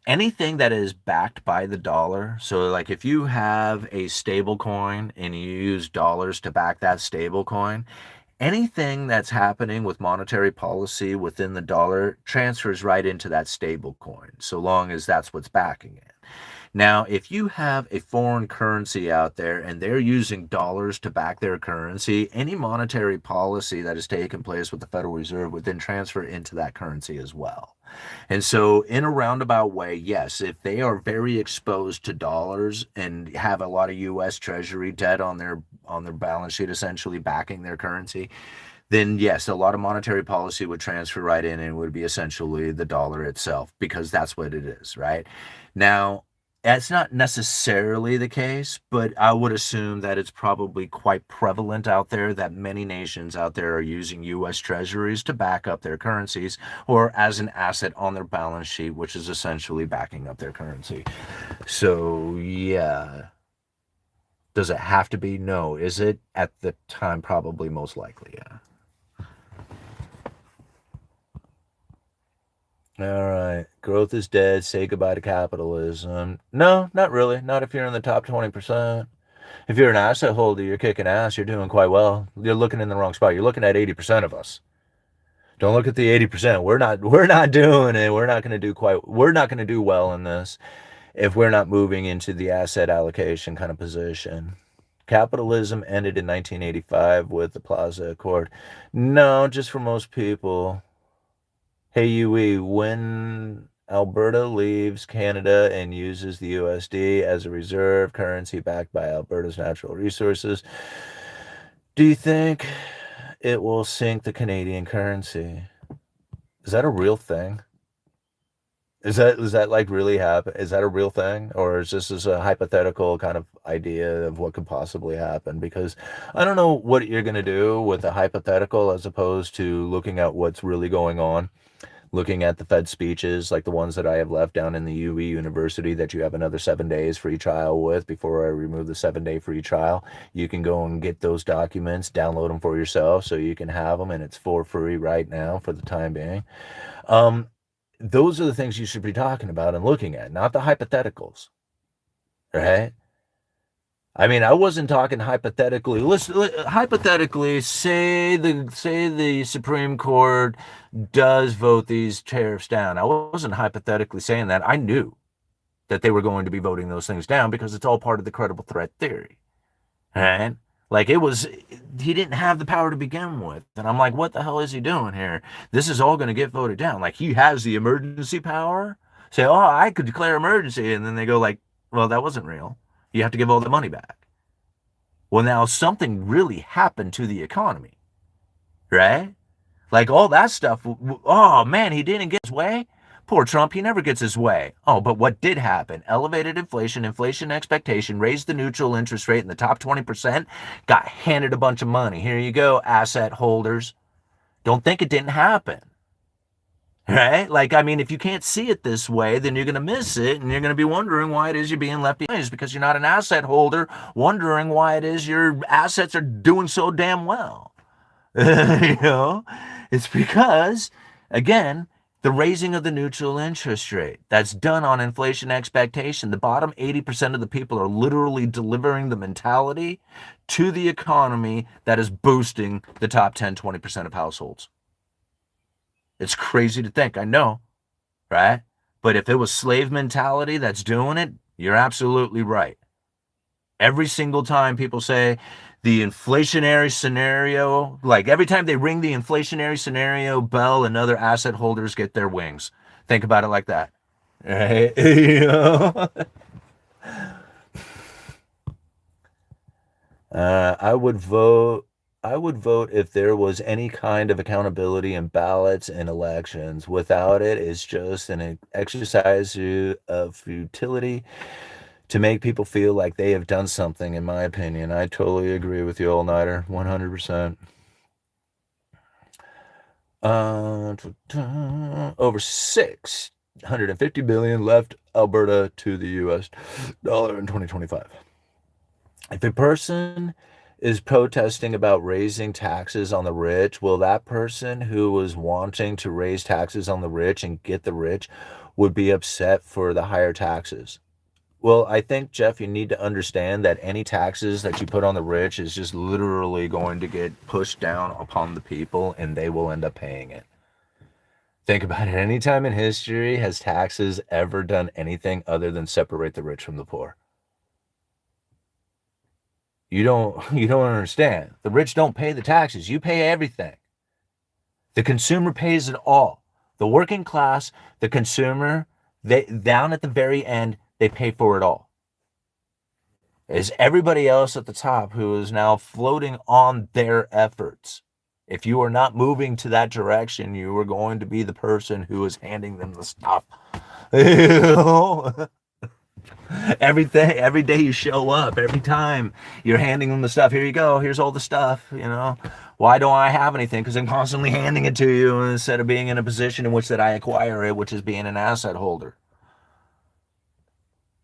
anything that is backed by the dollar, so like if you have a stable coin and you use dollars to back that stable coin, anything that's happening with monetary policy within the dollar transfers right into that stable coin, so long as that's what's backing it. Now, if you have a foreign currency out there and they're using dollars to back their currency, any monetary policy that has taken place with the Federal Reserve would then transfer into that currency as well. And so, in a roundabout way, yes, if they are very exposed to dollars and have a lot of U.S. Treasury debt on their balance sheet, essentially backing their currency, then yes, a lot of monetary policy would transfer right in and would be essentially the dollar itself because that's what it is, right? Now, that's not necessarily the case, but I would assume that it's probably quite prevalent out there that many nations out there are using US treasuries to back up their currencies or as an asset on their balance sheet, which is essentially backing up their currency. So, yeah. Does it have to be? No. Is it at the time? Probably most likely, yeah. All right. Growth is dead. Say goodbye to capitalism. No, not really. Not if you're in the top 20%. If you're an asset holder, you're kicking ass. You're doing quite well. You're looking in the wrong spot. You're looking at 80% of us. Don't look at the 80%. We're not doing it. We're not going to do well in this if we're not moving into the asset allocation kind of position. Capitalism ended in 1985 with the Plaza Accord. No, just for most people. Hey, Yui, when Alberta leaves Canada and uses the USD as a reserve currency backed by Alberta's natural resources, do you think it will sink the Canadian currency? Is that a real thing? Is that like really happen? Is that a real thing, or is this a hypothetical kind of idea of what could possibly happen? Because I don't know what you're gonna do with a hypothetical as opposed to looking at what's really going on. Looking at the Fed speeches, like the ones that I have left down in the UE University that you have another 7 days free trial with before I remove the 7 day free trial. You can go and get those documents, download them for yourself so you can have them, and it's for free right now for the time being. Um, those are the things you should be talking about and looking at, not the hypotheticals, right? I mean, I wasn't talking hypothetically. Listen, hypothetically, say the Supreme Court does vote these tariffs down. I wasn't hypothetically saying that. I knew that they were going to be voting those things down because it's all part of the credible threat theory, right? Like he didn't have the power to begin with. And I'm like, what the hell is he doing here? This is all going to get voted down. Like he has the emergency power. Say, oh, I could declare emergency. And then they go like, well, that wasn't real. You have to give all the money back. Well, now something really happened to the economy, right? Like all that stuff. Oh man, he didn't get his way. Poor Trump, he never gets his way. Oh, but what did happen? Elevated inflation expectation, raised the neutral interest rate in the top 20%, got handed a bunch of money. Here you go, asset holders. Don't think it didn't happen. Right? Like, I mean, if you can't see it this way, then you're going to miss it and you're going to be wondering why it is you're being left behind. It's because you're not an asset holder, wondering why it is your assets are doing so damn well. You know, it's because, again, the raising of the neutral interest rate that's done on inflation expectation. The bottom 80% of the people are literally delivering the mentality to the economy that is boosting the top 10, 20% of households. It's crazy to think, I know, right? But if it was slave mentality that's doing it, you're absolutely right. Every single time people say the inflationary scenario, like every time they ring the inflationary scenario bell, and other asset holders get their wings. Think about it like that. Right? You know? I would vote. I would vote if there was any kind of accountability in ballots and elections. Without it, it's just an exercise of futility to make people feel like they have done something, in my opinion. I totally agree with you, all-nighter, 100%. Over 650 billion left Alberta to the US dollar in 2025. If a person is protesting about raising taxes on the rich, will that person who was wanting to raise taxes on the rich and get the rich would be upset for the higher taxes? Well, I think, Jeff, you need to understand that any taxes that you put on the rich is just literally going to get pushed down upon the people and they will end up paying it. Think about it. Any time in history has taxes ever done anything other than separate the rich from the poor? You don't understand. The rich don't pay the taxes. You pay everything. The consumer pays it all. The working class, the consumer, they down at the very end, they pay for it all. Is everybody else at the top who is now floating on their efforts. If you are not moving to that direction, you are going to be the person who is handing them the stuff. You know? Every day you show up, every time you're handing them the stuff. Here you go. Here's all the stuff. You know, why don't I have anything? Because I'm constantly handing it to you instead of being in a position in which that I acquire it, which is being an asset holder.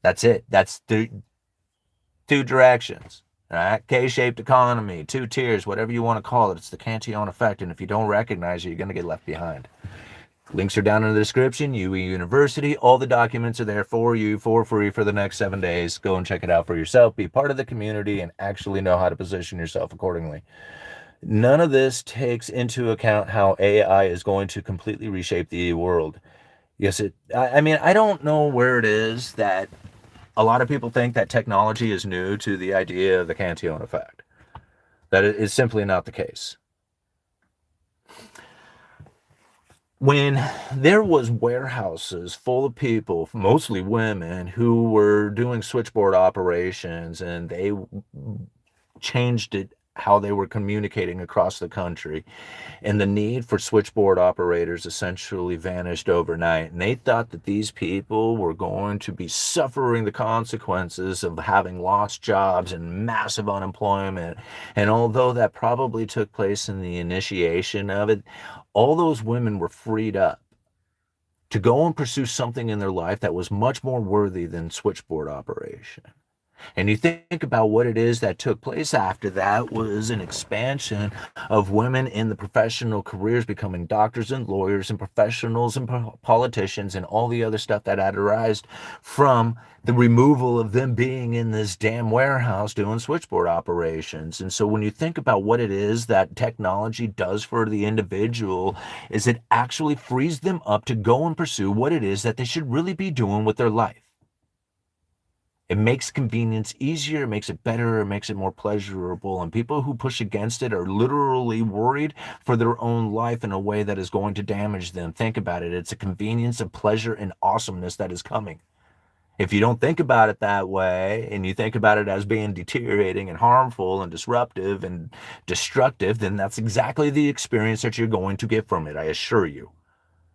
That's it. That's the two directions. All right, K-shaped economy, two tiers, whatever you want to call it. It's the Cantillon effect, and if you don't recognize it, you're going to get left behind. Links are down in the description. UE University. All the documents are there for you for free for the next 7 days. Go and check it out for yourself. Be part of the community and actually know how to position yourself accordingly. None of this takes into account how AI is going to completely reshape the world. Yes, I mean, I don't know where it is that a lot of people think that technology is new to the idea of the Cantillon effect. That is simply not the case. When there was warehouses full of people, mostly women, who were doing switchboard operations, and they changed it how they were communicating across the country, and the need for switchboard operators essentially vanished overnight. And they thought that these people were going to be suffering the consequences of having lost jobs and massive unemployment. And although that probably took place in the initiation of it, all those women were freed up to go and pursue something in their life that was much more worthy than switchboard operation. And you think about what it is that took place after that was an expansion of women in the professional careers becoming doctors and lawyers and professionals and politicians and all the other stuff that had arisen from the removal of them being in this damn warehouse doing switchboard operations. And so when you think about what it is that technology does for the individual, is it actually frees them up to go and pursue what it is that they should really be doing with their life. It makes convenience easier, it makes it better, it makes it more pleasurable. And people who push against it are literally worried for their own life in a way that is going to damage them. Think about it. It's a convenience of pleasure and awesomeness that is coming. If you don't think about it that way, and you think about it as being deteriorating and harmful and disruptive and destructive, then that's exactly the experience that you're going to get from it, I assure you.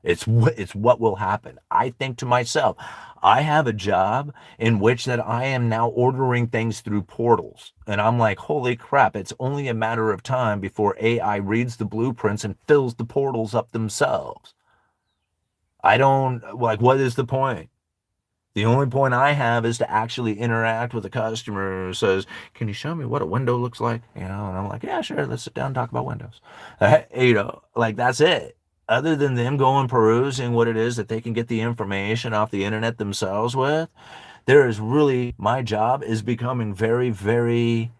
It's what will happen. I think to myself, I have a job in which that I am now ordering things through portals. And I'm like, holy crap, it's only a matter of time before AI reads the blueprints and fills the portals up themselves. I don't, like, what is the point? The only point I have is to actually interact with a customer who says, can you show me what a window looks like? You know, and I'm like, yeah, sure, let's sit down and talk about windows. You know, like, that's it. Other than them going perusing what it is that they can get the information off the internet themselves with, there is really, my job is becoming very, very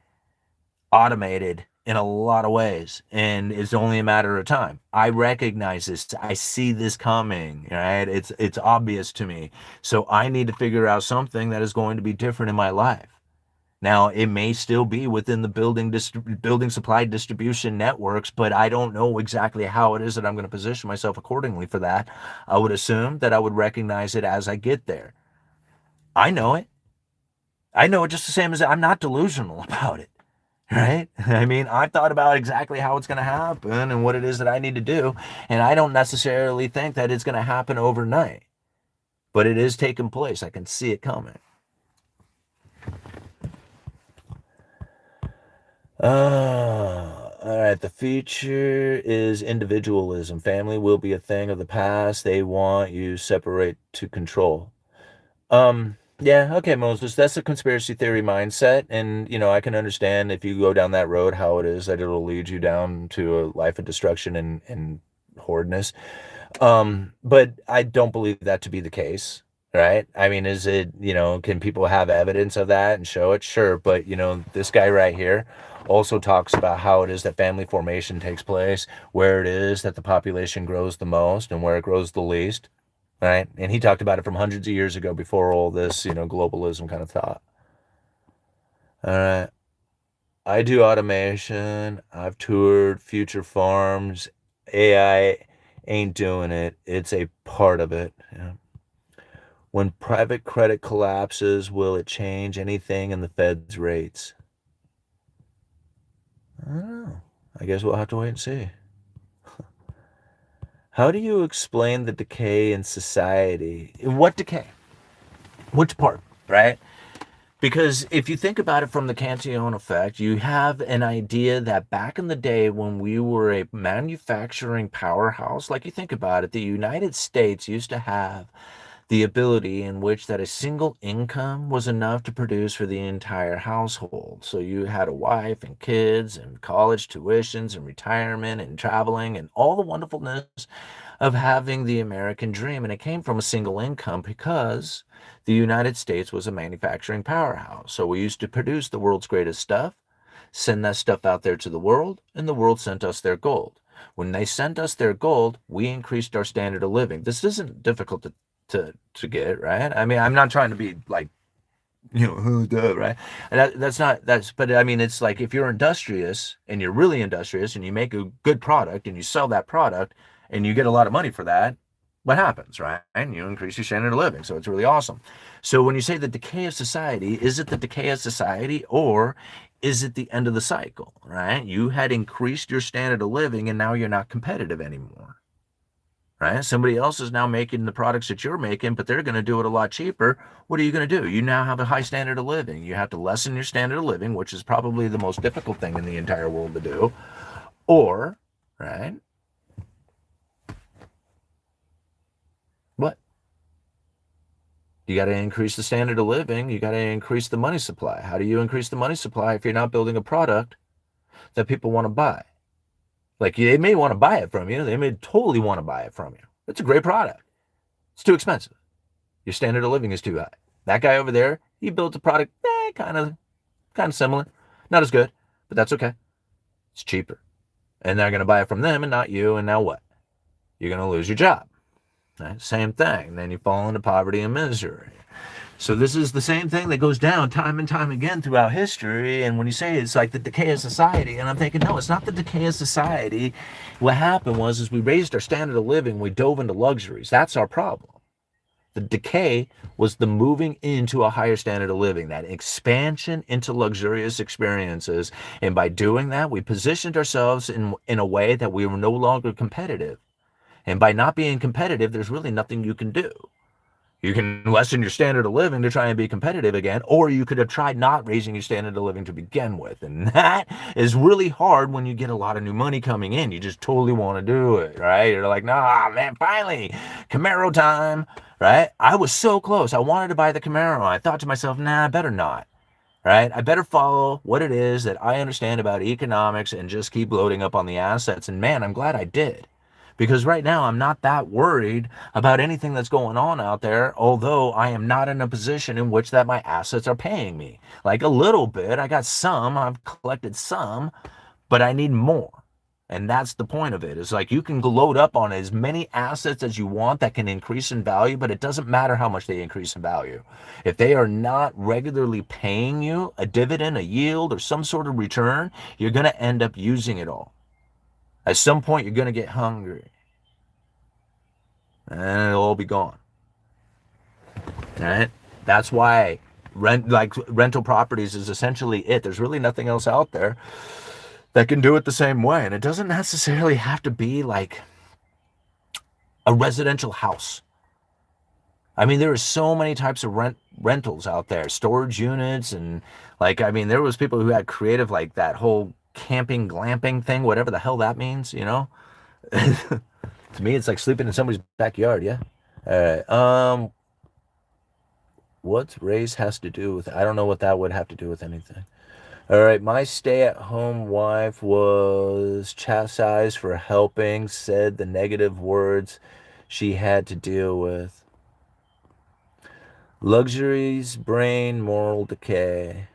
automated in a lot of ways, and it's only a matter of time. I recognize this. I see this coming, right? It's obvious to me. So I need to figure out something that is going to be different in my life. Now, it may still be within the building supply distribution networks, but I don't know exactly how it is that I'm going to position myself accordingly for that. I would assume that I would recognize it as I get there. I know it. I know it just the same as I'm not delusional about it, right? I mean, I've thought about exactly how it's going to happen and what it is that I need to do, and I don't necessarily think that it's going to happen overnight, but it is taking place. I can see it coming. All right. The future is individualism. Family will be a thing of the past. They want you separate to control. Yeah, okay, Moses, that's a conspiracy theory mindset. And, you know, I can understand if you go down that road, how it is that it'll lead you down to a life of destruction and horridness. But I don't believe that to be the case, right? I mean, is it, you know, can people have evidence of that and show it? Sure. But, you know, this guy right here also talks about how it is that family formation takes place, where it is that the population grows the most and where it grows the least, right? And he talked about it from hundreds of years ago before all this, you know, globalism kind of thought. All right. I do automation. I've toured future farms. AI ain't doing it. It's a part of it. Yeah. When private credit collapses, will it change anything in the Fed's rates? I don't know. I guess we'll have to wait and see. How do you explain the decay in society? What decay? Which part, right? Because if you think about it from the Cantillon effect, you have an idea that back in the day when we were a manufacturing powerhouse, like you think about it, the United States used to have the ability in which that a single income was enough to produce for the entire household. So you had a wife and kids and college tuitions and retirement and traveling and all the wonderfulness of having the American dream. And it came from a single income because the United States was a manufacturing powerhouse. So we used to produce the world's greatest stuff, send that stuff out there to the world, and the world sent us their gold. When they sent us their gold, we increased our standard of living. This isn't difficult to get, right? I mean, I'm not trying to be like, who duh, right? And that's not that's but I mean, it's like if you're industrious and you're really industrious and you make a good product and you sell that product and you get a lot of money for that, what happens, right? And you increase your standard of living. So it's really awesome. So when you say the decay of society, is it the decay of society or is it the end of the cycle, right? You had increased your standard of living and now you're not competitive anymore, right? Somebody else is now making the products that you're making, but they're going to do it a lot cheaper. What are you going to do? You now have a high standard of living. You have to lessen your standard of living, which is probably the most difficult thing in the entire world to do. Or, right? What? You got to increase the standard of living. You got to increase the money supply. How do you increase the money supply if you're not building a product that people want to buy? Like they may want to buy it from you. They may totally want to buy it from you. It's a great product. It's too expensive. Your standard of living is too high. That guy over there, he built a product, kind of similar, not as good, but that's okay. It's cheaper, and they're going to buy it from them and not you. And now what? You're going to lose your job. Right? Same thing. Then you fall into poverty and misery. So this is the same thing that goes down time and time again throughout history. And when you say it's like the decay of society, and I'm thinking, no, it's not the decay of society. What happened was is we raised our standard of living, we dove into luxuries. That's our problem. The decay was the moving into a higher standard of living, that expansion into luxurious experiences. And by doing that, we positioned ourselves in a way that we were no longer competitive. And by not being competitive, there's really nothing you can do. You can lessen your standard of living to try and be competitive again, or you could have tried not raising your standard of living to begin with. And that is really hard when you get a lot of new money coming in. You just totally want to do it, right? You're like, nah, man, finally, Camaro time, right? I was so close. I wanted to buy the Camaro. I thought to myself, nah, I better not, right? I better follow what it is that I understand about economics and just keep loading up on the assets. And man, I'm glad I did. Because right now I'm not that worried about anything that's going on out there, although I am not in a position in which that my assets are paying me. Like a little bit, I got some, I've collected some, but I need more. And that's the point of it. It's like you can load up on as many assets as you want that can increase in value, but it doesn't matter how much they increase in value. If they are not regularly paying you a dividend, a yield, or some sort of return, you're going to end up using it all. At some point, you're going to get hungry. And it'll all be gone. All right? That's why rental properties is essentially it. There's really nothing else out there that can do it the same way. And it doesn't necessarily have to be like a residential house. I mean, there are so many types of rentals out there, storage units, and there was people who had creative, like that whole camping, glamping thing, whatever the hell that means, To me, it's like sleeping in somebody's backyard, yeah? All right. What race has to do with, I don't know what that would have to do with anything. All right, my stay-at-home wife was chastised for helping, said the negative words she had to deal with. Luxuries, brain, moral decay.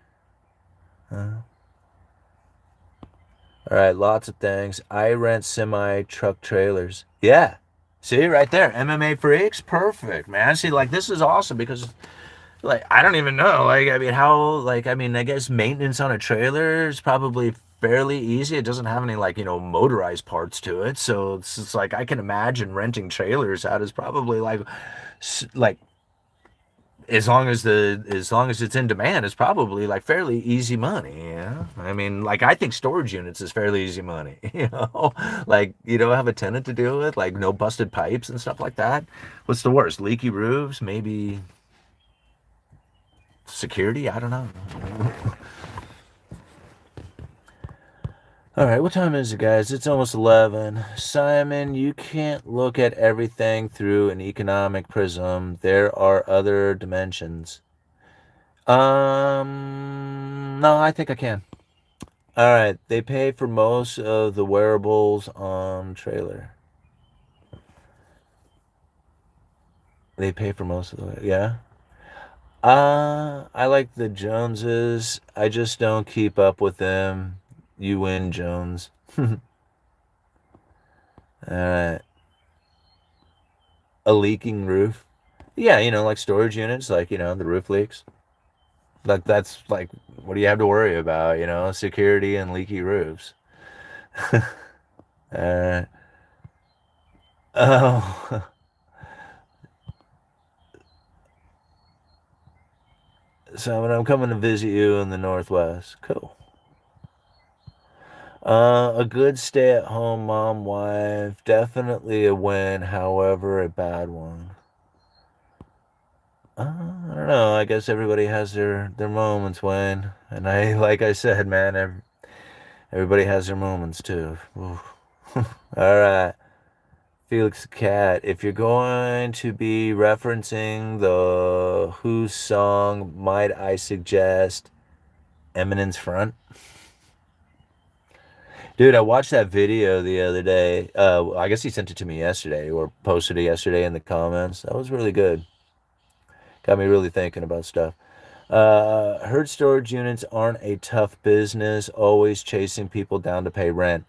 All right, lots of things. I rent semi-truck trailers. Yeah. See, right there. MMA freaks? Perfect, man. See, this is awesome because, I don't even know. I guess maintenance on a trailer is probably fairly easy. It doesn't have any, motorized parts to it. So it's just I can imagine renting trailers out is probably like as long as it's in demand, it's probably fairly easy money. Yeah, I think storage units is fairly easy money. You don't have a tenant to deal with, no busted pipes and stuff like that. What's the worst? Leaky roofs, maybe security. I don't know. All right, what time is it, guys? It's almost 11. Simon, you can't look at everything through an economic prism. There are other dimensions. No, I think I can. All right, they pay for most of the wearables on trailer. They pay for most of the, yeah. I like the Joneses. I just don't keep up with them. You win, Jones. All right. A leaking roof. Yeah, like storage units, like, the roof leaks. Like, that's like, what do you have to worry about, security and leaky roofs. uh, oh, so when I'm coming to visit you in the Northwest, cool. A good stay-at-home mom wife, definitely a win, however, a bad one. I don't know. I guess everybody has their moments, Wayne. And like I said, man, everybody has their moments too. All right. Felix the Cat, if you're going to be referencing the Who song, might I suggest Eminence Front? Dude, I watched that video the other day. I guess he sent it to me yesterday or posted it yesterday in the comments. That was really good. Got me really thinking about stuff. Herd storage units aren't a tough business, always chasing people down to pay rent.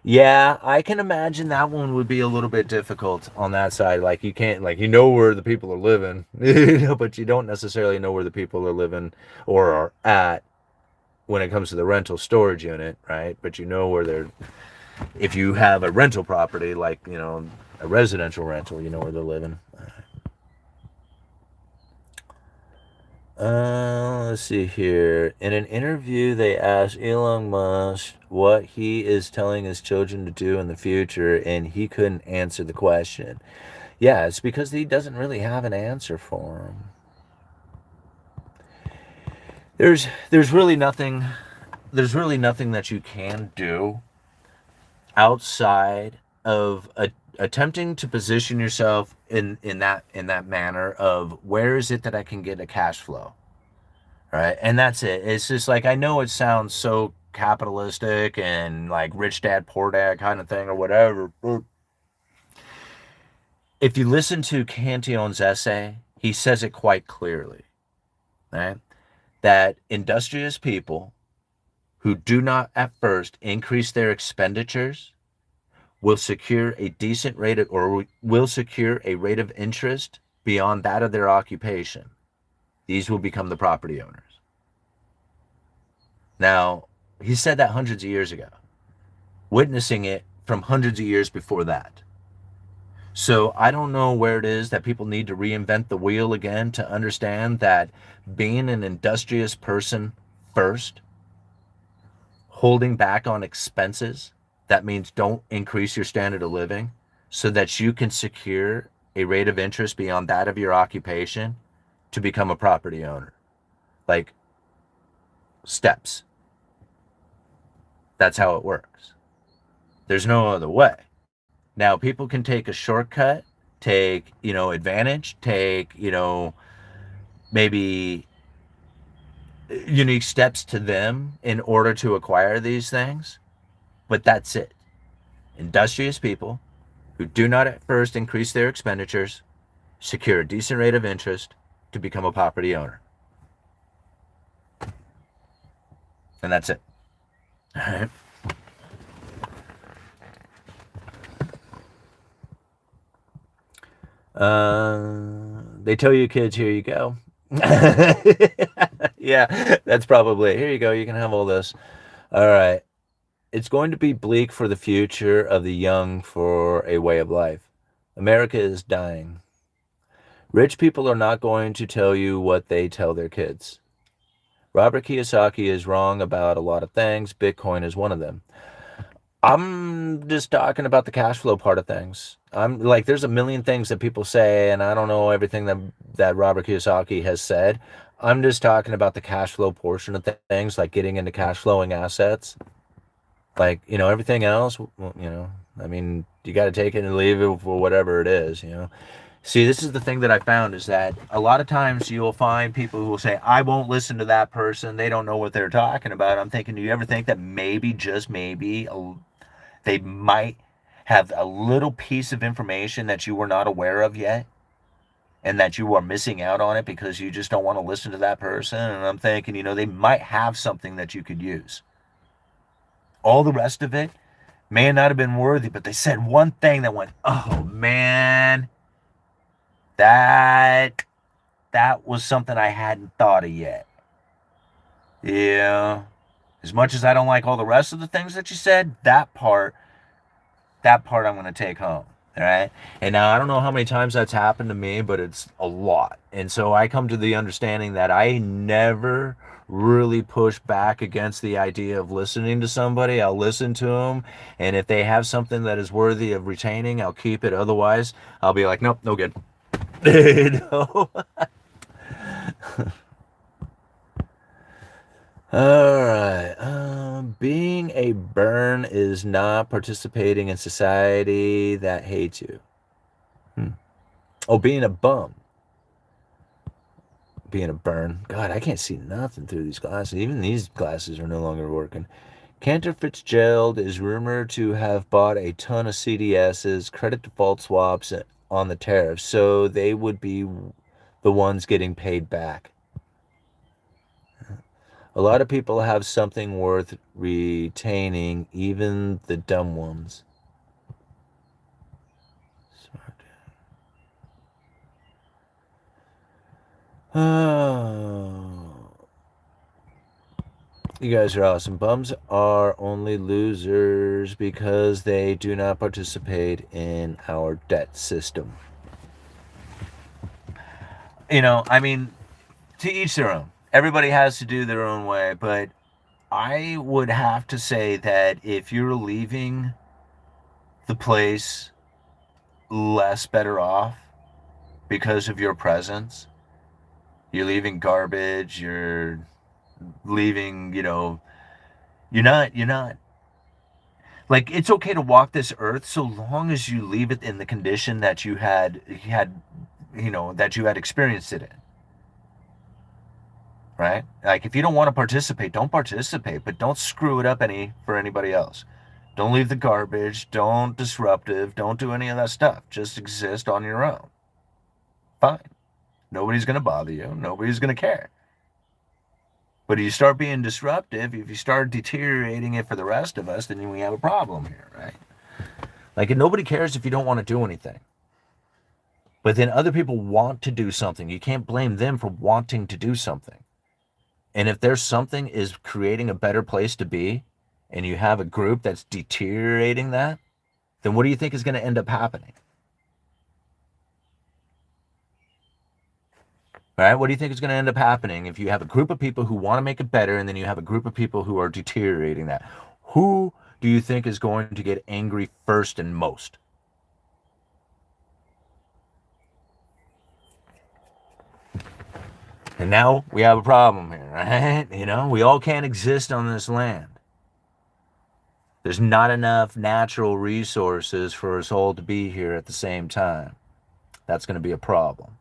Yeah, I can imagine that one would be a little bit difficult on that side. Like you can't, like where the people are living, but you don't necessarily know where the people are living or are at when it comes to the rental storage unit, right? But you know where they're. If you have a rental property, like a residential rental, you know where they're living. Let's see here. In an interview, they asked Elon Musk what he is telling his children to do in the future, and he couldn't answer the question. Yeah, it's because he doesn't really have an answer for them. There's really nothing. There's really nothing that you can do outside of attempting to position yourself in that manner of where is it that I can get a cash flow. Right. And that's it. It's just like, I know it sounds so capitalistic and like rich dad, poor dad kind of thing or whatever. But if you listen to Cantion's essay, he says it quite clearly, right? That industrious people who do not at first increase their expenditures will secure a decent rate of, or will secure a rate of interest beyond that of their occupation. These will become the property owners. Now, he said that hundreds of years ago, witnessing it from hundreds of years before that. So I don't know where it is that people need to reinvent the wheel again to understand that being an industrious person first, holding back on expenses, that means don't increase your standard of living so that you can secure a rate of interest beyond that of your occupation to become a property owner. Like steps. That's how it works. There's no other way. Now, people can take a shortcut, take, advantage, take, maybe unique steps to them in order to acquire these things. But that's it. Industrious people who do not at first increase their expenditures secure a decent rate of interest to become a property owner. And that's it. All right. They tell you kids, here you go. Yeah, that's probably it. Here you go. You can have all this. All right. It's going to be bleak for the future of the young for a way of life. America is dying. Rich people are not going to tell you what they tell their kids. Robert Kiyosaki is wrong about a lot of things. Bitcoin is one of them. I'm just talking about the cash flow part of things. I'm like, there's a million things that people say, and I don't know everything that Robert Kiyosaki has said. I'm just talking about the cash flow portion of things, like getting into cash flowing assets. Like, everything else, well, I mean, you got to take it and leave it for whatever it is. See, this is the thing that I found is that a lot of times you'll find people who will say, I won't listen to that person. They don't know what they're talking about. I'm thinking, do you ever think that maybe, just maybe, they might have a little piece of information that you were not aware of yet? And that you are missing out on it because you just don't want to listen to that person? And I'm thinking, they might have something that you could use. All the rest of it may not have been worthy, but they said one thing that went, oh man, that that was something I hadn't thought of yet. Yeah. As much as I don't like all the rest of the things that you said, that part I'm going to take home. All right. And now I don't know how many times that's happened to me, but it's a lot. And so I come to the understanding that I never really push back against the idea of listening to somebody. I'll listen to them. And if they have something that is worthy of retaining, I'll keep it. Otherwise, I'll be like, nope, no good. you know? All right. Being a burn is not participating in society that hates you. Oh, being a bum. Being a burn. God, I can't see nothing through these glasses. Even these glasses are no longer working. Cantor Fitzgerald is rumored to have bought a ton of CDSs, credit default swaps on the tariffs, so they would be the ones getting paid back. A lot of people have something worth retaining, even the dumb ones. Oh. You guys are awesome. Bums are only losers because they do not participate in our debt system. I mean, to each their own. Everybody has to do their own way, but I would have to say that if you're leaving the place less better off because of your presence, you're leaving garbage, you're leaving, you're not like, it's okay to walk this earth so long as you leave it in the condition that that you had experienced it in. Right? Like, if you don't want to participate, don't participate, but don't screw it up for anybody else. Don't leave the garbage, don't disruptive, don't do any of that stuff. Just exist on your own. Fine. Nobody's going to bother you. Nobody's going to care. But if you start being disruptive, if you start deteriorating it for the rest of us, then we have a problem here, right? Like, and nobody cares if you don't want to do anything. But then other people want to do something. You can't blame them for wanting to do something. And if there's something is creating a better place to be, and you have a group that's deteriorating that, then what do you think is going to end up happening? All right, what do you think is going to end up happening if you have a group of people who want to make it better and then you have a group of people who are deteriorating that? Who do you think is going to get angry first and most? And now we have a problem here, right? We all can't exist on this land. There's not enough natural resources for us all to be here at the same time. That's going to be a problem.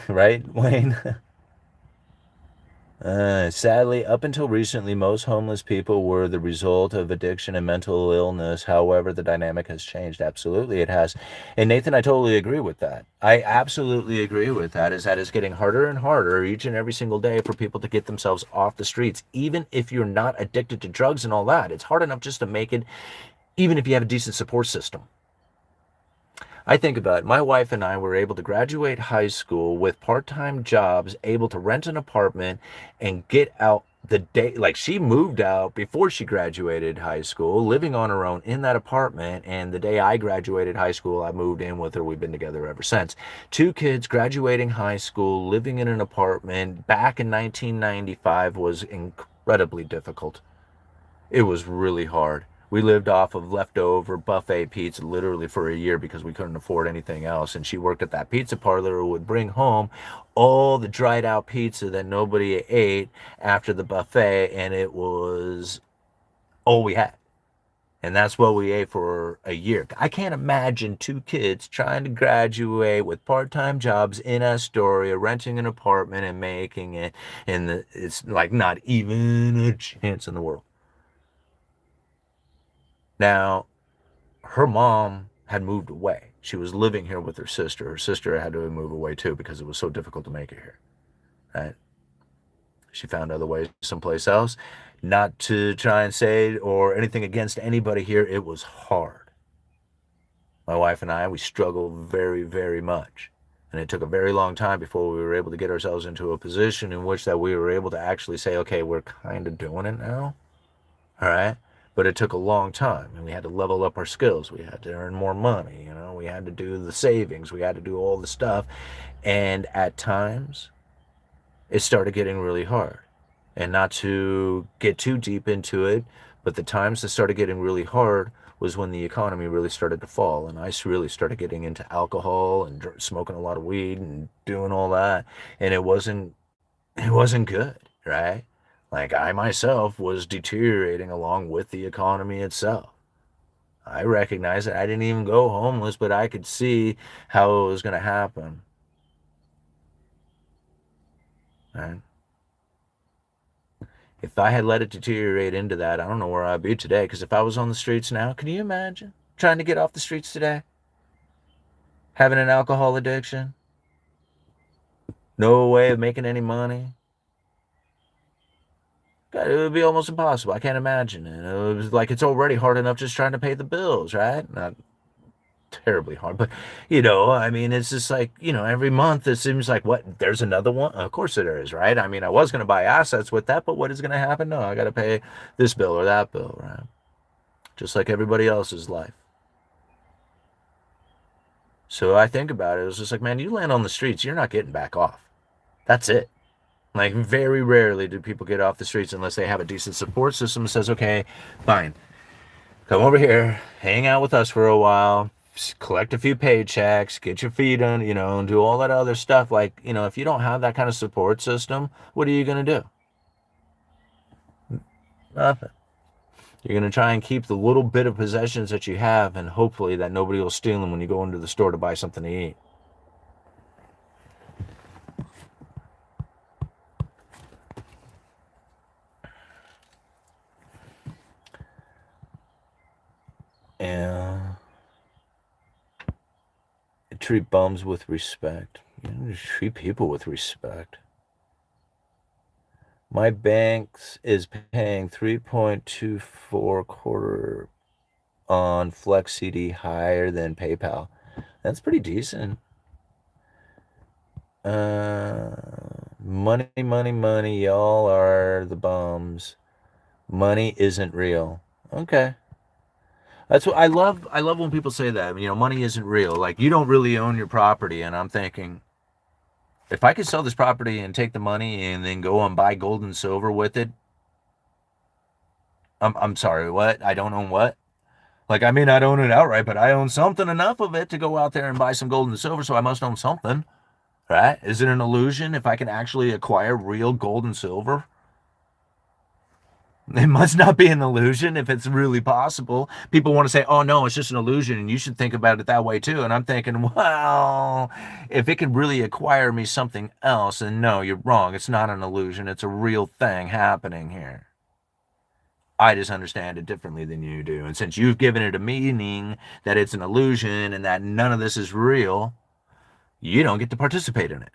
Right, Wayne? Sadly, up until recently, most homeless people were the result of addiction and mental illness. However, the dynamic has changed. Absolutely, it has. And Nathan, I totally agree with that. I absolutely agree with that. Is that it's getting harder and harder each and every single day for people to get themselves off the streets. Even if you're not addicted to drugs and all that, it's hard enough just to make it, even if you have a decent support system. I think about it. My wife and I were able to graduate high school with part-time jobs, able to rent an apartment and get out the day. Like, she moved out before she graduated high school, living on her own in that apartment. And the day I graduated high school, I moved in with her. We've been together ever since. Two kids graduating high school, living in an apartment back in 1995 was incredibly difficult. It was really hard. We lived off of leftover buffet pizza literally for a year because we couldn't afford anything else. And she worked at that pizza parlor who would bring home all the dried out pizza that nobody ate after the buffet, and it was all we had. And that's what we ate for a year. I can't imagine two kids trying to graduate with part-time jobs in Astoria, renting an apartment and making it. And it's like not even a chance in the world. Now, her mom had moved away. She was living here with her sister. Her sister had to move away too because it was so difficult to make it here. Right? She found other ways someplace else. Not to try and say or anything against anybody here, it was hard. My wife and I, we struggled very, very much. And it took a very long time before we were able to get ourselves into a position in which that we were able to actually say, okay, we're kind of doing it now. All right. But it took a long time, and we had to level up our skills. We had to earn more money. We had to do the savings. We had to do all the stuff. And at times, it started getting really hard. And not to get too deep into it, but the times that started getting really hard was when the economy really started to fall, and I really started getting into alcohol and smoking a lot of weed and doing all that, and it wasn't good, right? Like I myself was deteriorating along with the economy itself. I recognized that I didn't even go homeless, but I could see how it was going to happen. Right? If I had let it deteriorate into that, I don't know where I'd be today. Because if I was on the streets now, can you imagine trying to get off the streets today? Having an alcohol addiction? No way of making any money? God, it would be almost impossible. I can't imagine it. It was like it's already hard enough just trying to pay the bills, right? Not terribly hard, but I mean, it's just like, every month it seems like what, there's another one. Of course there is, right? I mean, I was going to buy assets with that, but what is going to happen? No, I got to pay this bill or that bill, right? Just like everybody else's life. So I think about it. It was just like, man, you land on the streets, you're not getting back off. That's it. Like, very rarely do people get off the streets unless they have a decent support system that says, okay, fine, come over here, hang out with us for a while, collect a few paychecks, get your feet on, and do all that other stuff. Like, if you don't have that kind of support system, what are you going to do? Nothing. You're going to try and keep the little bit of possessions that you have, and hopefully that nobody will steal them when you go into the store to buy something to eat. And treat bums with respect. Treat people with respect. My bank is paying 3.24 quarter on Flex CD higher than PayPal. That's pretty decent. Money, money, money. Y'all are the bums. Money isn't real. Okay. That's what I love. I love when people say that. Money isn't real. Like, you don't really own your property. And I'm thinking, if I could sell this property and take the money and then go and buy gold and silver with it, I'm sorry, what? I don't own what? Like, I may not own it outright, but I own something enough of it to go out there and buy some gold and silver, so I must own something, right? Is it an illusion if I can actually acquire real gold and silver? It must not be an illusion if it's really possible. People want to say, oh, no, it's just an illusion, and you should think about it that way too. And I'm thinking, well, if it could really acquire me something else, then no, you're wrong. It's not an illusion. It's a real thing happening here. I just understand it differently than you do. And since you've given it a meaning that it's an illusion and that none of this is real, you don't get to participate in it.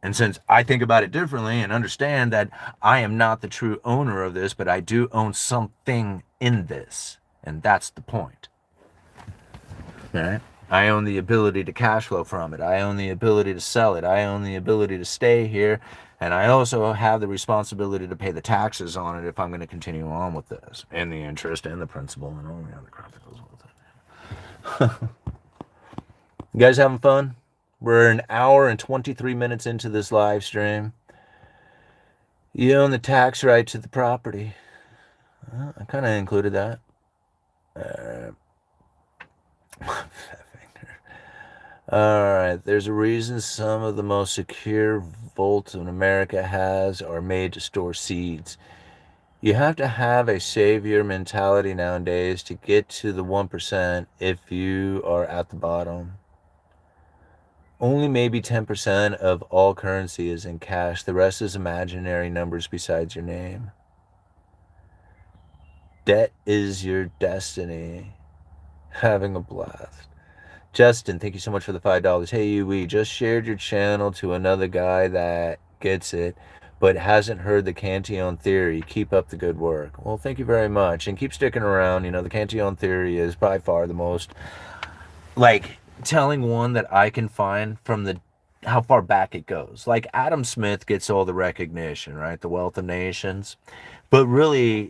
And since I think about it differently and understand that I am not the true owner of this, but I do own something in this. And that's the point. All right? I own the ability to cash flow from it. I own the ability to sell it. I own the ability to stay here. And I also have the responsibility to pay the taxes on it if I'm going to continue on with this. And the interest and the principal and all the other crap that goes with it. You guys having fun? We're an hour and 23 minutes into this live stream. You own the tax right to the property. I kind of included that. Uh, Alright, there's a reason some of the most secure vaults in America are made to store seeds. You have to have a savior mentality nowadays to get to the 1% if you are at the bottom. Only maybe 10% of all currency is in cash. The rest is imaginary numbers besides your name. Debt is your destiny. Having a blast. Justin, thank you so much for the $5. Hey, we just shared your channel to another guy that gets it, but hasn't heard the Cantillon theory. Keep up the good work. Well, thank you very much, and keep sticking around. You know, the Cantillon theory is by far the most, like, telling one that I can find from the how far back it goes. Like, Adam Smith gets all the recognition, right? The Wealth of Nations. But really,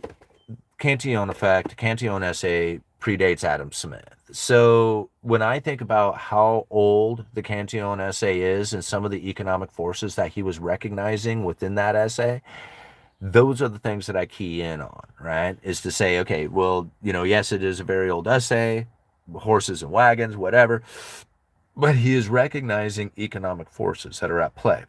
Cantillon effect, Cantillon essay predates Adam Smith. So when I think about how old the Cantillon essay is and some of the economic forces that he was recognizing within that essay, those are the things that I key in on, right? Is to say, okay, well, you know, yes, it is a very old essay, horses and wagons, whatever, but he is recognizing economic forces that are at play.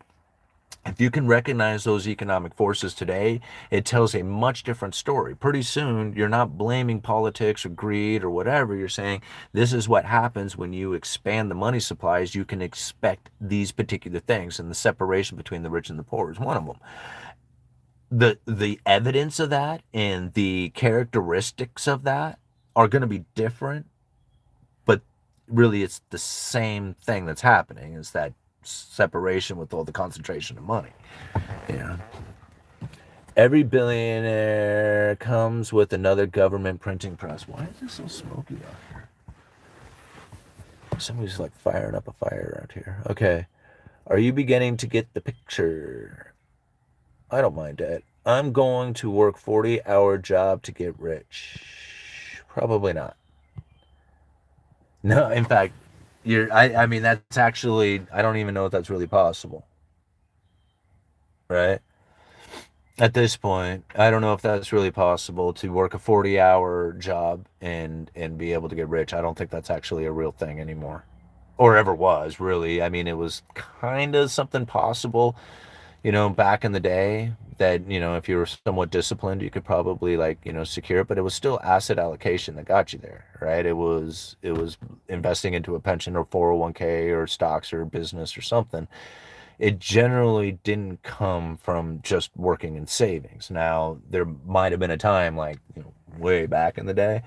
If you can recognize those economic forces today, it tells a much different story. Pretty soon, you're not blaming politics or greed or whatever. You're saying this is what happens when you expand the money supplies. You can expect these particular things, and the separation between the rich and the poor is one of them. The evidence of that and the characteristics of that are going to be different, but really it's the same thing that's happening, is that separation with all the concentration of money. Yeah. Every billionaire comes with another government printing press. Why is it so smoky out here? Somebody's like firing up a fire around here. Okay. Are you beginning to get the picture? I don't mind that. I'm going to work 40-hour job to get rich. Probably not. No, in fact, I mean that's actually, I don't even know if that's really possible. Right? At this point, I don't know if that's really possible to work a 40-hour job and be able to get rich. I don't think that's actually a real thing anymore. Or ever was, really. I mean, it was kind of something possible, you know, back in the day that, you know, if you were somewhat disciplined, you could probably like, you know, secure it, but it was still asset allocation that got you there, right? It was investing into a pension or 401k or stocks or business or something. It generally didn't come from just working in savings. Now, there might have been a time, like, you know, way back in the day,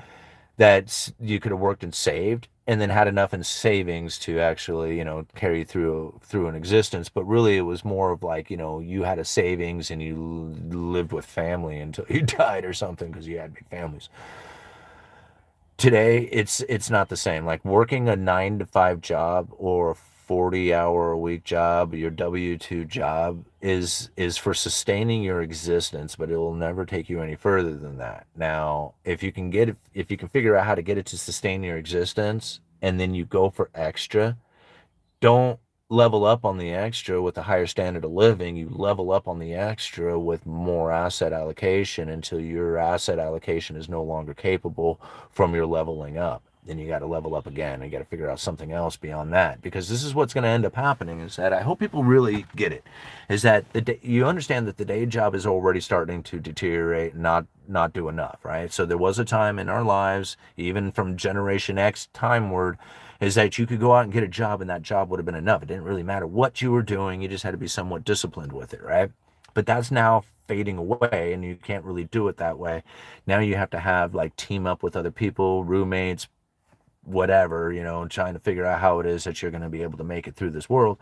that you could have worked and saved and then had enough in savings to actually, you know, carry through an existence. But really it was more of like, you know, you had a savings and you lived with family until you died or something because you had big families. Today it's not the same. Like working a 9 to 5 job or a 40-hour a week job, your W-2 job is for sustaining your existence, but it will never take you any further than that. Now, if you can figure out how to get it to sustain your existence and then you go for extra, don't level up on the extra with a higher standard of living. You level up on the extra with more asset allocation until your asset allocation is no longer capable from your leveling up. Then you got to level up again. You got to figure out something else beyond that, because this is what's going to end up happening. Is that I hope people really get it. Is that you understand that the day job is already starting to deteriorate, and not do enough, right? So there was a time in our lives, even from Generation X timeward, is that you could go out and get a job and that job would have been enough. It didn't really matter what you were doing. You just had to be somewhat disciplined with it, right? But that's now fading away and you can't really do it that way. Now you have to have like team up with other people, roommates, whatever, you know, trying to figure out how it is that you're going to be able to make it through this world.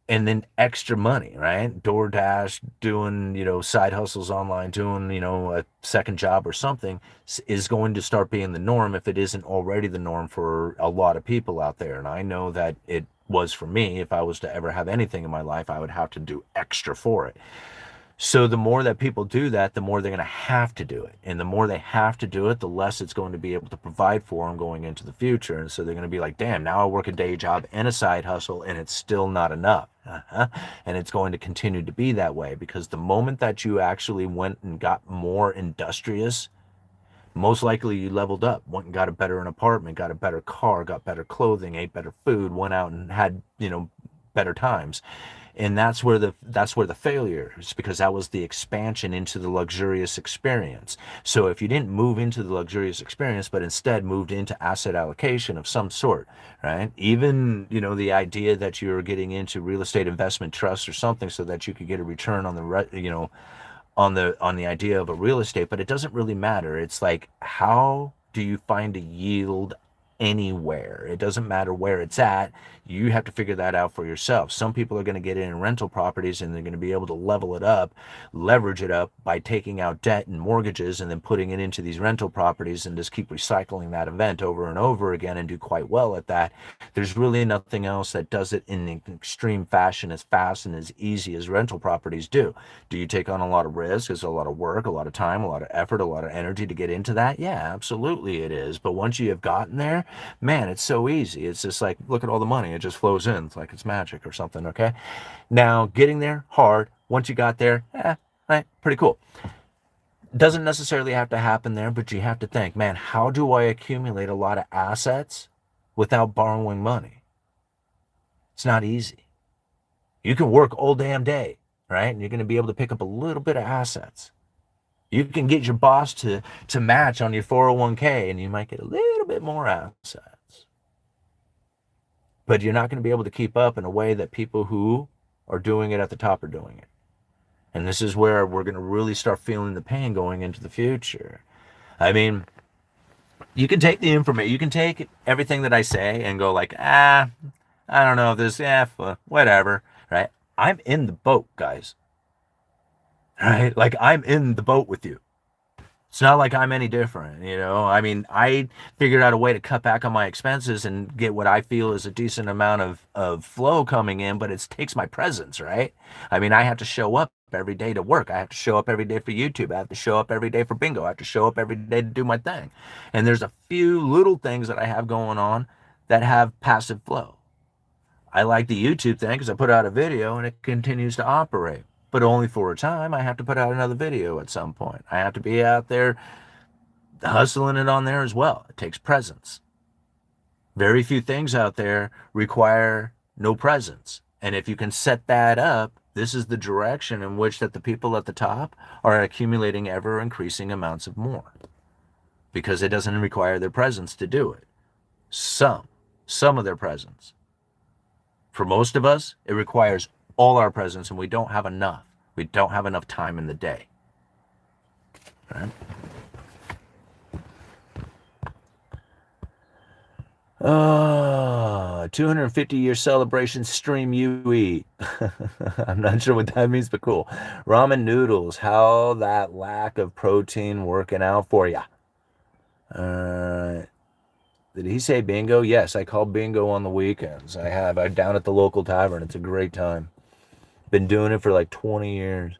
And then extra money, right? DoorDash, doing, you know, side hustles online, doing, you know, a second job or something is going to start being the norm if it isn't already the norm for a lot of people out there. And I know that it was for me. If I was to ever have anything in my life, I would have to do extra for it. So the more that people do that, the more they're going to have to do it. And the more they have to do it, the less it's going to be able to provide for them going into the future. And so they're going to be like, damn, now I work a day job and a side hustle and it's still not enough. And it's going to continue to be that way, because the moment that you actually went and got more industrious, Most likely you leveled up, went and got a better an apartment, got a better car, got better clothing, ate better food, went out and had, better times. And that's where the failure is, because that was the expansion into the luxurious experience. So if you didn't move into the luxurious experience but instead moved into asset allocation of some sort, right? Even, the idea that you're getting into real estate investment trust or something so that you could get a return on the idea of a real estate, but it doesn't really matter. It's like, how do you find a yield anywhere? It doesn't matter where it's at. You have to figure that out for yourself. Some people are going to get in rental properties and they're going to be able to level it up, leverage it up by taking out debt and mortgages and then putting it into these rental properties and just keep recycling that event over and over again and do quite well at that. There's really nothing else that does it in an extreme fashion as fast and as easy as rental properties do. Do you take on a lot of risk? Is it a lot of work, a lot of time, a lot of effort, a lot of energy to get into that? Yeah, absolutely it is. But once you have gotten there, man, it's so easy. It's just like, look at all the money. It just flows in. It's like it's magic or something, okay? Now, getting there, hard. Once you got there, right, pretty cool. Doesn't necessarily have to happen there, but you have to think, man, how do I accumulate a lot of assets without borrowing money? It's not easy. You can work all damn day, right? And you're going to be able to pick up a little bit of assets. You can get your boss to match on your 401k and you might get a little bit more assets. But you're not going to be able to keep up in a way that people who are doing it at the top are doing it. And this is where we're going to really start feeling the pain going into the future. I mean, you can take the information, you can take everything that I say and go like, I don't know this, whatever, right? I'm in the boat, guys. Right? Like, I'm in the boat with you. It's not like I'm any different, I mean, I figured out a way to cut back on my expenses and get what I feel is a decent amount of flow coming in, but it takes my presence, right? I mean, I have to show up every day to work. I have to show up every day for YouTube. I have to show up every day for bingo. I have to show up every day to do my thing. And there's a few little things that I have going on that have passive flow. I like the YouTube thing because I put out a video and it continues to operate. But only for a time. I have to put out another video at some point. I have to be out there hustling it on there as well. It takes presence. Very few things out there require no presence. And if you can set that up, this is the direction in which that the people at the top are accumulating ever increasing amounts of more. Because it doesn't require their presence to do it. Some of their presence. For most of us, it requires all our presence, and we don't have enough. We don't have enough time in the day. Right? 250-year celebration stream UE. I'm not sure what that means, but cool. Ramen noodles. How that lack of protein working out for you? Did he say bingo? Yes, I call bingo on the weekends. I have. I'm down at the local tavern. It's a great time. Been doing it for like 20 years.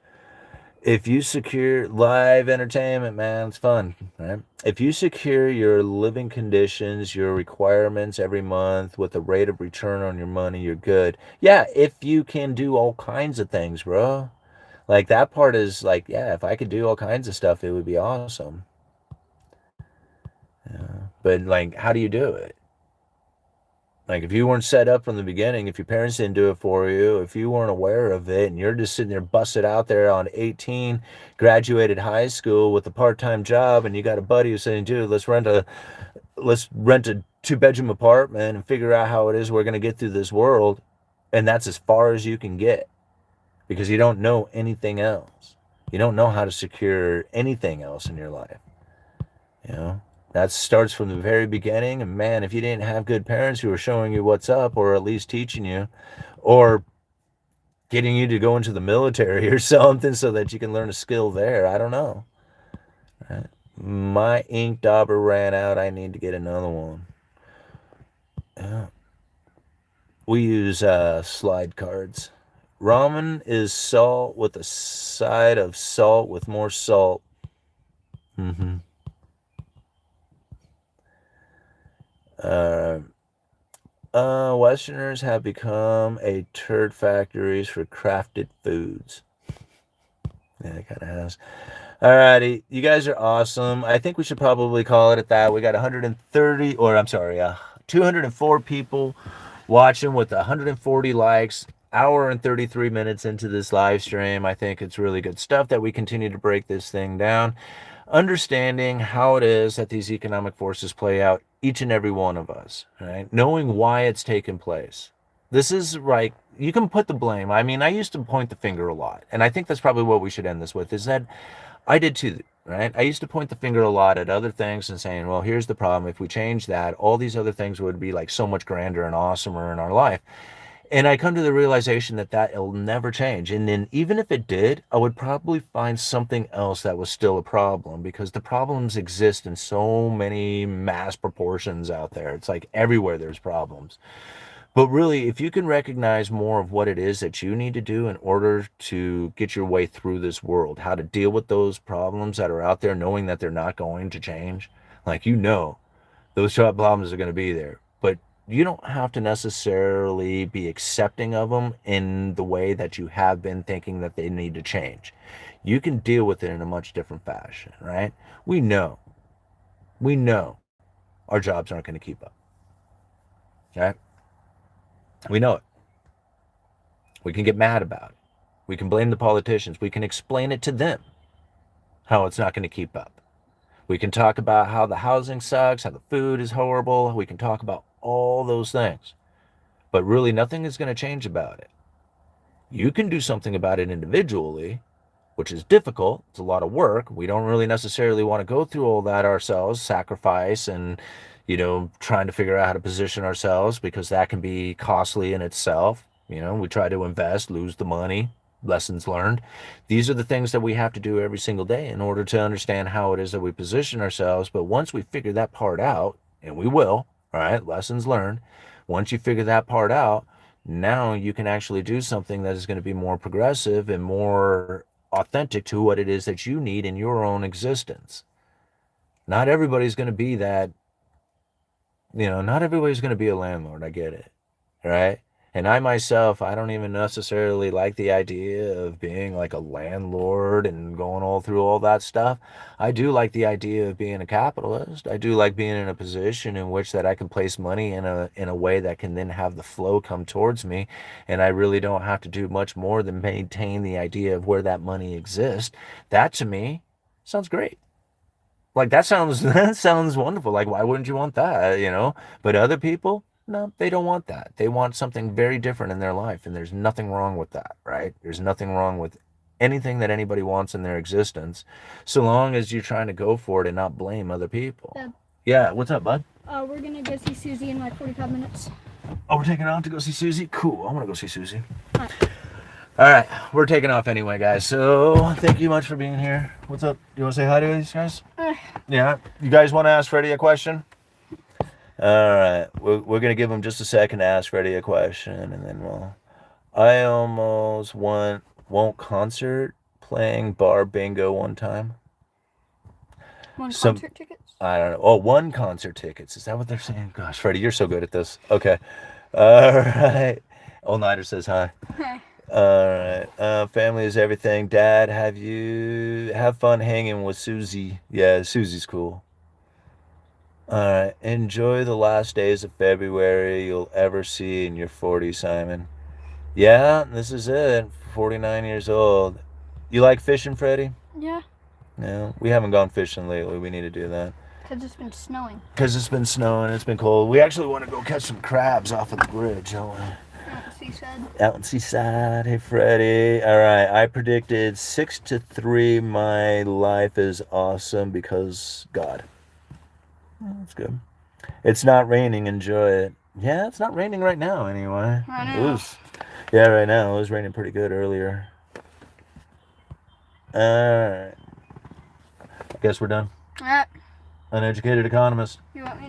If you secure live entertainment, man, it's fun, right? If you secure your living conditions, your requirements every month with a rate of return on your money, you're good. Yeah, if you can do all kinds of things, bro. Like that part is like, yeah, if I could do all kinds of stuff, it would be awesome. Yeah. But like, how do you do it? Like if you weren't set up from the beginning, if your parents didn't do it for you, if you weren't aware of it and you're just sitting there busted out there on 18, graduated high school with a part-time job and you got a buddy who's saying, dude, let's rent a two-bedroom apartment and figure out how it is we're going to get through this world. And that's as far as you can get because you don't know anything else. You don't know how to secure anything else in your life. You know? That starts from the very beginning. And man, if you didn't have good parents who were showing you what's up, or at least teaching you, or getting you to go into the military or something so that you can learn a skill there, I don't know. Right? My ink dauber ran out. I need to get another one. Yeah. We use slide cards. Ramen is salt with a side of salt with more salt. Mm-hmm. Westerners have become a turd factories for crafted foods. Yeah, it kind of has. Alrighty, you guys are awesome. I think we should probably call it at that. We got 130, or I'm sorry, 204 people watching with 140 likes. Hour and 33 minutes into this live stream. I think it's really good stuff that we continue to break this thing down, understanding how it is that these economic forces play out each and every one of us, right? Knowing why it's taken place. This is right. You can put the blame. I mean, I used to point the finger a lot, and I think that's probably what we should end this with, is that I did too, right? I used to point the finger a lot at other things and saying, well, here's the problem. If we change that, all these other things would be like so much grander and awesomer in our life. And I come to the realization that that'll never change. And then even if it did, I would probably find something else that was still a problem, because the problems exist in so many mass proportions out there. It's like everywhere there's problems. But really, if you can recognize more of what it is that you need to do in order to get your way through this world, how to deal with those problems that are out there, knowing that they're not going to change, like, those problems are going to be there. But you don't have to necessarily be accepting of them in the way that you have been thinking that they need to change. You can deal with it in a much different fashion, right? We know, we know our jobs aren't going to keep up, right? We know it. We can get mad about it. We can blame the politicians. We can explain it to them how it's not going to keep up. We can talk about how the housing sucks, how the food is horrible. We can talk about all those things. But really, nothing is going to change about it. You can do something about it individually, which is difficult. It's a lot of work. We don't really necessarily want to go through all that ourselves, sacrifice and, trying to figure out how to position ourselves, because that can be costly in itself. We try to invest, lose the money, lessons learned. These are the things that we have to do every single day in order to understand how it is that we position ourselves. But once we figure that part out, and we will, all right, lessons learned, once you figure that part out, now you can actually do something that is going to be more progressive and more authentic to what it is that you need in your own existence. Not everybody's going to be that, not everybody's going to be a landlord. I get it, right? And I myself, I don't even necessarily like the idea of being like a landlord and going all through all that stuff. I do like the idea of being a capitalist. I do like being in a position in which that I can place money in a way that can then have the flow come towards me, and I really don't have to do much more than maintain the idea of where that money exists. That to me sounds great. Like that sounds wonderful. Like, why wouldn't you want that? But other people, no, they don't want that. They want something very different in their life, and there's nothing wrong with that, right? There's nothing wrong with anything that anybody wants in their existence, so long as you're trying to go for it and not blame other people. Dad. Yeah, what's up, bud? We're gonna go see Susie in like 45 minutes. Oh, we're taking off to go see Susie? Cool, I want to go see Susie. Right. All right, we're taking off anyway, guys. So thank you much for being here. What's up? You want to say hi to these guys? Yeah. You guys want to ask Freddie a question? All right. We're going to give him just a second to ask Freddie a question, and then I almost won concert playing bar bingo one time. Concert tickets? I don't know. Oh, won concert tickets. Is that what they're saying? Gosh, Freddie, you're so good at this. Okay. All right. All Nighter says hi. Hi. All right. Family is everything. Dad, have fun hanging with Susie? Yeah, Susie's cool. All right. Enjoy the last days of February you'll ever see in your 40s, Simon. Yeah, this is it. 49 years old. You like fishing, Freddie? Yeah. No, we haven't gone fishing lately. We need to do that. Because it's been snowing. Because it's been snowing. It's been cold. We actually want to go catch some crabs off of the bridge, don't we? Seaside. Out in Seaside. Hey, Freddie. All right. I predicted 6-3. My life is awesome because God. That's good. It's not raining. Enjoy it. Yeah, it's not raining right now anyway. I know. Yeah, right now. It was raining pretty good earlier. All right. I guess we're done. Alright. Uneducated Economist. You want me